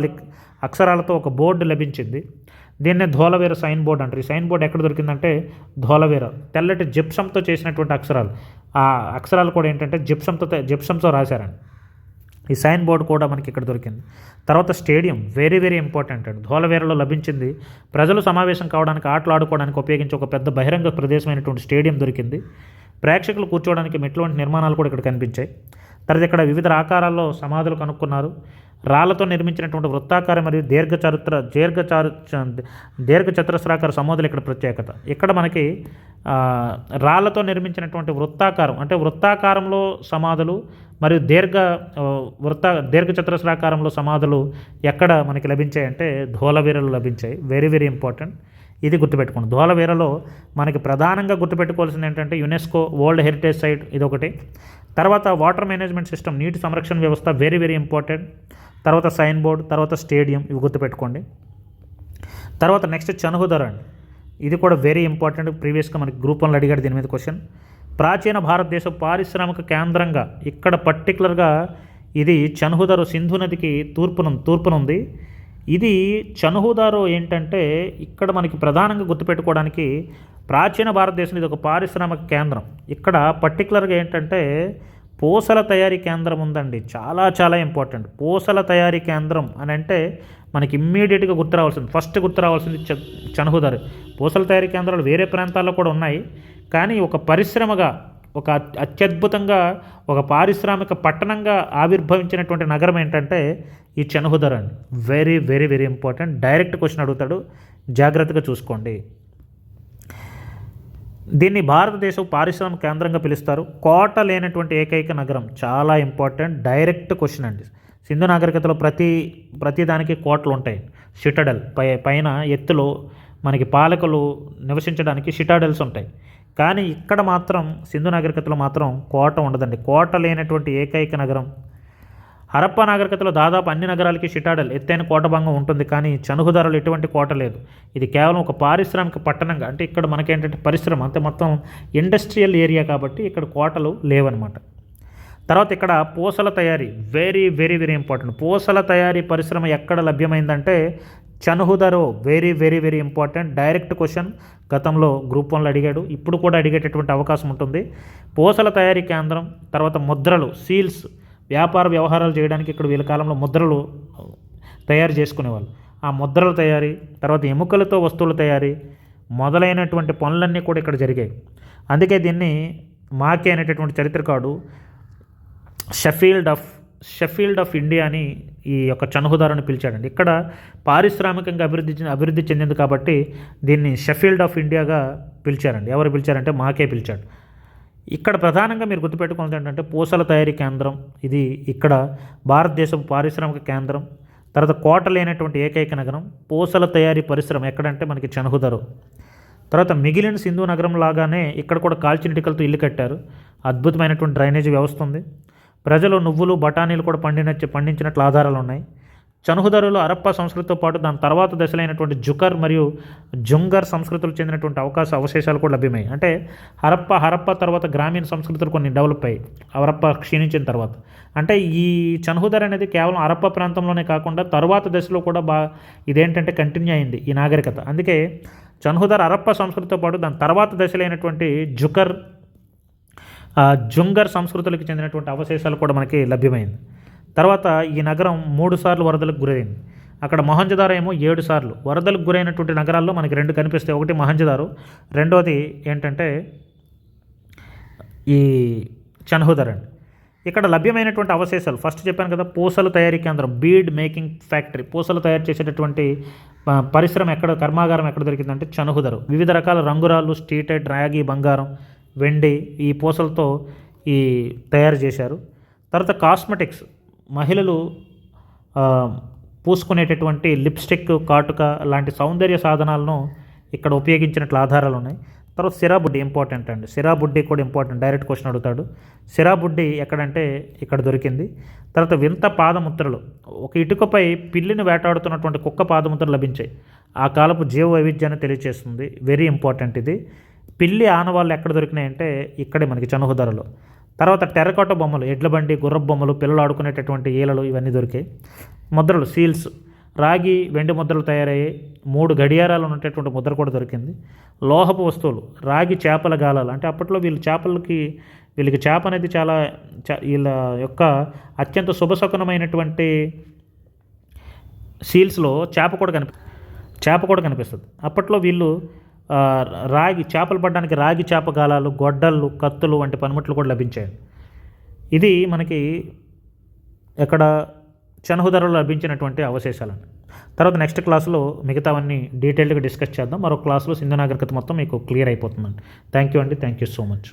అక్షరాలతో ఒక బోర్డు లభించింది. దీన్నే ధోలవేర సైన్ బోర్డ్ అంటారు. ఈ సైన్ బోర్డు ఎక్కడ దొరికిందంటే ధోలవేర. తెల్లటి జిప్సంతో చేసినటువంటి అక్షరాలు. ఆ అక్షరాలు కూడా ఏంటంటే జిప్సంతో రాశారండి. ఈ సైన్ బోర్డు కూడా మనకి ఇక్కడ దొరికింది. తర్వాత స్టేడియం, వెరీ వెరీ ఇంపార్టెంట్ అండి. ధోలవేరలో లభించింది. ప్రజలు సమావేశం కావడానికి, ఆటలు ఆడుకోవడానికి ఉపయోగించే ఒక పెద్ద బహిరంగ ప్రదేశమైనటువంటి స్టేడియం దొరికింది. ప్రేక్షకులు కూర్చోవడానికి మెట్లు వంటి నిర్మాణాలు కూడా ఇక్కడ కనిపించాయి. తర్వాత ఇక్కడ వివిధ ఆకారాల్లో సమాధులు కనుక్కున్నారు. రాళ్లతో నిర్మించినటువంటి వృత్తాకార మరియు దీర్ఘచతురస్రాకార సమాధులు ఇక్కడ ప్రత్యేకత. ఇక్కడ మనకి రాళ్లతో నిర్మించినటువంటి వృత్తాకారంలో సమాధులు మరియు దీర్ఘచతురస్రాకారంలో సమాధులు ఎక్కడ మనకి లభించాయంటే ధోలవేరలో లభించాయి. వెరీ వెరీ ఇంపార్టెంట్, ఇది గుర్తుపెట్టుకోండి. ధోలవేరలో మనకి ప్రధానంగా గుర్తుపెట్టుకోవాల్సింది ఏంటంటే యునెస్కో వరల్డ్ హెరిటేజ్ సైట్, ఇదొకటి. తర్వాత వాటర్ మేనేజ్మెంట్ సిస్టమ్, నీటి సంరక్షణ వ్యవస్థ, వెరీ వెరీ ఇంపార్టెంట్. తర్వాత సైన్ బోర్డ్, తర్వాత స్టేడియం, ఇవి గుర్తుపెట్టుకోండి. తర్వాత నెక్స్ట్ చనుహుదర అండి. ఇది కూడా వెరీ ఇంపార్టెంట్. ప్రీవియస్గా మనకి గ్రూప్ 1లో అడిగాడు దీని మీద క్వశ్చన్. ప్రాచీన భారతదేశం పారిశ్రామిక కేంద్రంగా ఇక్కడ పర్టికులర్గా ఇది చనుహుదరు సింధు నదికి తూర్పునుంది. ఇది చనుహుదారో ఏంటంటే ఇక్కడ మనకి ప్రధానంగా గుర్తుపెట్టుకోవడానికి ప్రాచీన భారతదేశం ఇది ఒక పారిశ్రామిక కేంద్రం. ఇక్కడ పర్టికులర్గా ఏంటంటే పూసల తయారీ కేంద్రం ఉందండి. చాలా చాలా ఇంపార్టెంట్. పూసల తయారీ కేంద్రం అని అంటే మనకి ఇమ్మీడియట్గా ఫస్ట్ గుర్తు రావాల్సింది చనుహుదారు. పూసల తయారీ కేంద్రాలు వేరే ప్రాంతాల్లో కూడా ఉన్నాయి, కానీ ఒక పరిశ్రమగా, ఒక అత్యద్భుతంగా, ఒక పారిశ్రామిక పట్టణంగా ఆవిర్భవించినటువంటి నగరం ఏంటంటే ఈ చనుహుదర అండి. Very very very important, direct question అడుగుతాడు, జాగ్రత్తగా చూసుకోండి. దీన్ని భారతదేశం పారిశ్రామిక కేంద్రంగా పిలుస్తారు. కోట లేనటువంటి ఏకైక నగరం, చాలా ఇంపార్టెంట్, డైరెక్ట్ క్వశ్చన్ అండి. సింధు నాగరికతలో ప్రతి దానికి కోటలు ఉంటాయి. సిటడల్ పైన ఎత్తులో మనకి పాలకులు నివసించడానికి సిటాడల్స్ ఉంటాయి. కానీ ఇక్కడ మాత్రం సింధు నాగరికతలో మాత్రం కోట ఉండదండి. కోట లేనటువంటి ఏకైక నగరం హరప్పా నాగరికతలో దాదాపు అన్ని నగరాలకి సిటాడల్ ఎత్తైన కోటభంగం ఉంటుంది, కానీ చనుహుదారలో ఎటువంటి కోట లేదు. ఇది కేవలం ఒక పారిశ్రామిక పట్టణంగా, అంటే ఇక్కడ మనకేంటంటే పరిశ్రమ అంతే, మొత్తం ఇండస్ట్రియల్ ఏరియా కాబట్టి ఇక్కడ కోటలు లేవన్నమాట. తర్వాత ఇక్కడ పూసల తయారీ, వెరీ వెరీ వెరీ ఇంపార్టెంట్. పూసల తయారీ పరిశ్రమ ఎక్కడ లభ్యమైందంటే Chanhudaro. Very very very important. Direct question గతంలో గ్రూప్ 1లో అడిగాడు, ఇప్పుడు కూడా అడిగేటటువంటి అవకాశం ఉంటుంది. పూసల తయారీ కేంద్రం. తర్వాత ముద్రలు, సీల్స్, వ్యాపార వ్యవహారాలు చేయడానికి ఇక్కడ వీళ్ళ కాలంలో ముద్రలు తయారు చేసుకునేవాళ్ళు. ఆ ముద్రల తయారీ, తర్వాత ఎముకలతో వస్తువుల తయారీ మొదలైనటువంటి పనులన్నీ కూడా ఇక్కడ జరిగాయి. అందుకే దీన్ని మాకే అనేటటువంటి చరిత్రకారుడు షెఫీల్డ్ ఆఫ్ ఇండియా అని ఈ యొక్క చనుహుదారుని పిలిచాడండి. ఇక్కడ పారిశ్రామికంగా అభివృద్ధి చెందింది కాబట్టి దీన్ని షెఫీల్డ్ ఆఫ్ ఇండియాగా పిలిచారండి. ఎవరు పిలిచారంటే మాకే పిలిచాడు. ఇక్కడ ప్రధానంగా మీరు గుర్తుపెట్టుకున్నది ఏంటంటే పూసల తయారీ కేంద్రం, ఇది ఇక్కడ భారతదేశపు పారిశ్రామిక కేంద్రం. తర్వాత కోట లేనటువంటి ఏకైక నగరం పూసల తయారీ పరిశ్రమ ఎక్కడంటే మనకి చనుహుదరు. తర్వాత మిగిలిన సింధు నగరం లాగానే ఇక్కడ కూడా కాల్చినిటికలతో ఇల్లు కట్టారు. అద్భుతమైనటువంటి డ్రైనేజీ వ్యవస్థ ఉంది. ప్రజలు నువ్వులు, బఠానీలు కూడా పండించినట్లు ఆధారాలు ఉన్నాయి. చనుహుదరులో హరప్పా సంస్కృతితో పాటు దాని తర్వాత దశలైనటువంటి జుకర్ మరియు జుంగర్ సంస్కృతులు చెందినటువంటి అవశేషాలు కూడా లభ్యమయ్యాయి. అంటే హరప్పా తర్వాత గ్రామీణ సంస్కృతులు కొన్ని డెవలప్ అయ్యాయి హరప్పా క్షీణించిన తర్వాత. అంటే ఈ చనుహుదర్ అనేది కేవలం హరప్పా ప్రాంతంలోనే కాకుండా తరువాత దశలో కూడా ఇదేంటంటే కంటిన్యూ అయింది ఈ నాగరికత. అందుకే చనుహుదర్ హరప్పా సంస్కృతితో పాటు దాని తర్వాత దశలైనటువంటి జుంగర్ సంస్కృతులకు చెందినటువంటి అవశేషాలు కూడా మనకి లభ్యమైంది. తర్వాత ఈ నగరం 3 సార్లు వరదలకు గురైంది. అక్కడ మొహంజదారో ఏమో 7 సార్లు. వరదలకు గురైనటువంటి నగరాల్లో మనకి 2 కనిపిస్తాయి. ఒకటి మొహంజదారో, రెండోది ఏంటంటే ఈ చనుహుదర్ అండి. ఇక్కడ లభ్యమైనటువంటి అవశేషాలు ఫస్ట్ చెప్పాను కదా, పూసలు తయారీ కేంద్రం, బీడ్ మేకింగ్ ఫ్యాక్టరీ, పూసలు తయారు చేసేటటువంటి పరిశ్రమ కర్మాగారం ఎక్కడ దొరికిందంటే చనుహుదరు. వివిధ రకాల రంగురాళ్ళు, స్టీటెడ్, రాగి, బంగారం, వెండి ఈ పూసలతో తయారు చేశారు. తర్వాత కాస్మెటిక్స్, మహిళలు పూసుకునేటటువంటి లిప్స్టిక్, కాటుక లాంటి సౌందర్య సాధనాలను ఇక్కడ ఉపయోగించినట్లు ఆధారాలు ఉన్నాయి. తర్వాత సిరాబుడ్డి ఇంపార్టెంట్ అండి. సిరాబుడ్డి కూడా ఇంపార్టెంట్, డైరెక్ట్ క్వశ్చన్ అడుగుతాడు. సిరాబుడ్డి ఎక్కడంటే ఇక్కడ దొరికింది. తర్వాత వింత పాదముద్రలు, ఒక ఇటుకపై పిల్లిని వేటాడుతున్నటువంటి కుక్క పాదముద్రలు లభించాయి. ఆ కాలపు జీవ వైవిధ్యాన్ని తెలియజేస్తుంది. వెరీ ఇంపార్టెంట్ ఇది. పిల్లి ఆనవాళ్ళు ఎక్కడ దొరికినాయంటే ఇక్కడే మనకి చనుహుదరలో. తర్వాత టెర్రకోట బొమ్మలు, ఎడ్ల బండి, గుర్రపు బొమ్మలు, పిల్లలు ఆడుకునేటటువంటి ఈలలు ఇవన్నీ దొరికాయి. ముద్రలు, సీల్స్, రాగి, వెండి ముద్రలు తయారయ్యాయి. 3 గడియారాలు ఉన్నటువంటి ముద్ర కూడా దొరికింది. లోహపు వస్తువులు, రాగి చేపల గాలాలు, అంటే అప్పట్లో వీళ్ళకి చేప అనేది చాలా వీళ్ళ యొక్క అత్యంత శుభశకునమైనటువంటి సీల్స్లో చేప కూడా కనిపిస్తుంది. అప్పట్లో వీళ్ళు చేపలు పడడానికి రాగి చేప గాలాలు, గొడ్డళ్ళు, కత్తులు వంటి పనిముట్లు కూడా లభించాయి. ఇది మనకి ఎక్కడ చనుహుదరలో లభించినటువంటి అవశేషాలను. తర్వాత నెక్స్ట్ క్లాస్లో మిగతావన్నీ డీటెయిల్గా డిస్కస్ చేద్దాం. మరో క్లాస్లో సింధు నాగరికత మొత్తం మీకు క్లియర్ అయిపోతుందండి. థ్యాంక్ యూ అండి. Thank you so much.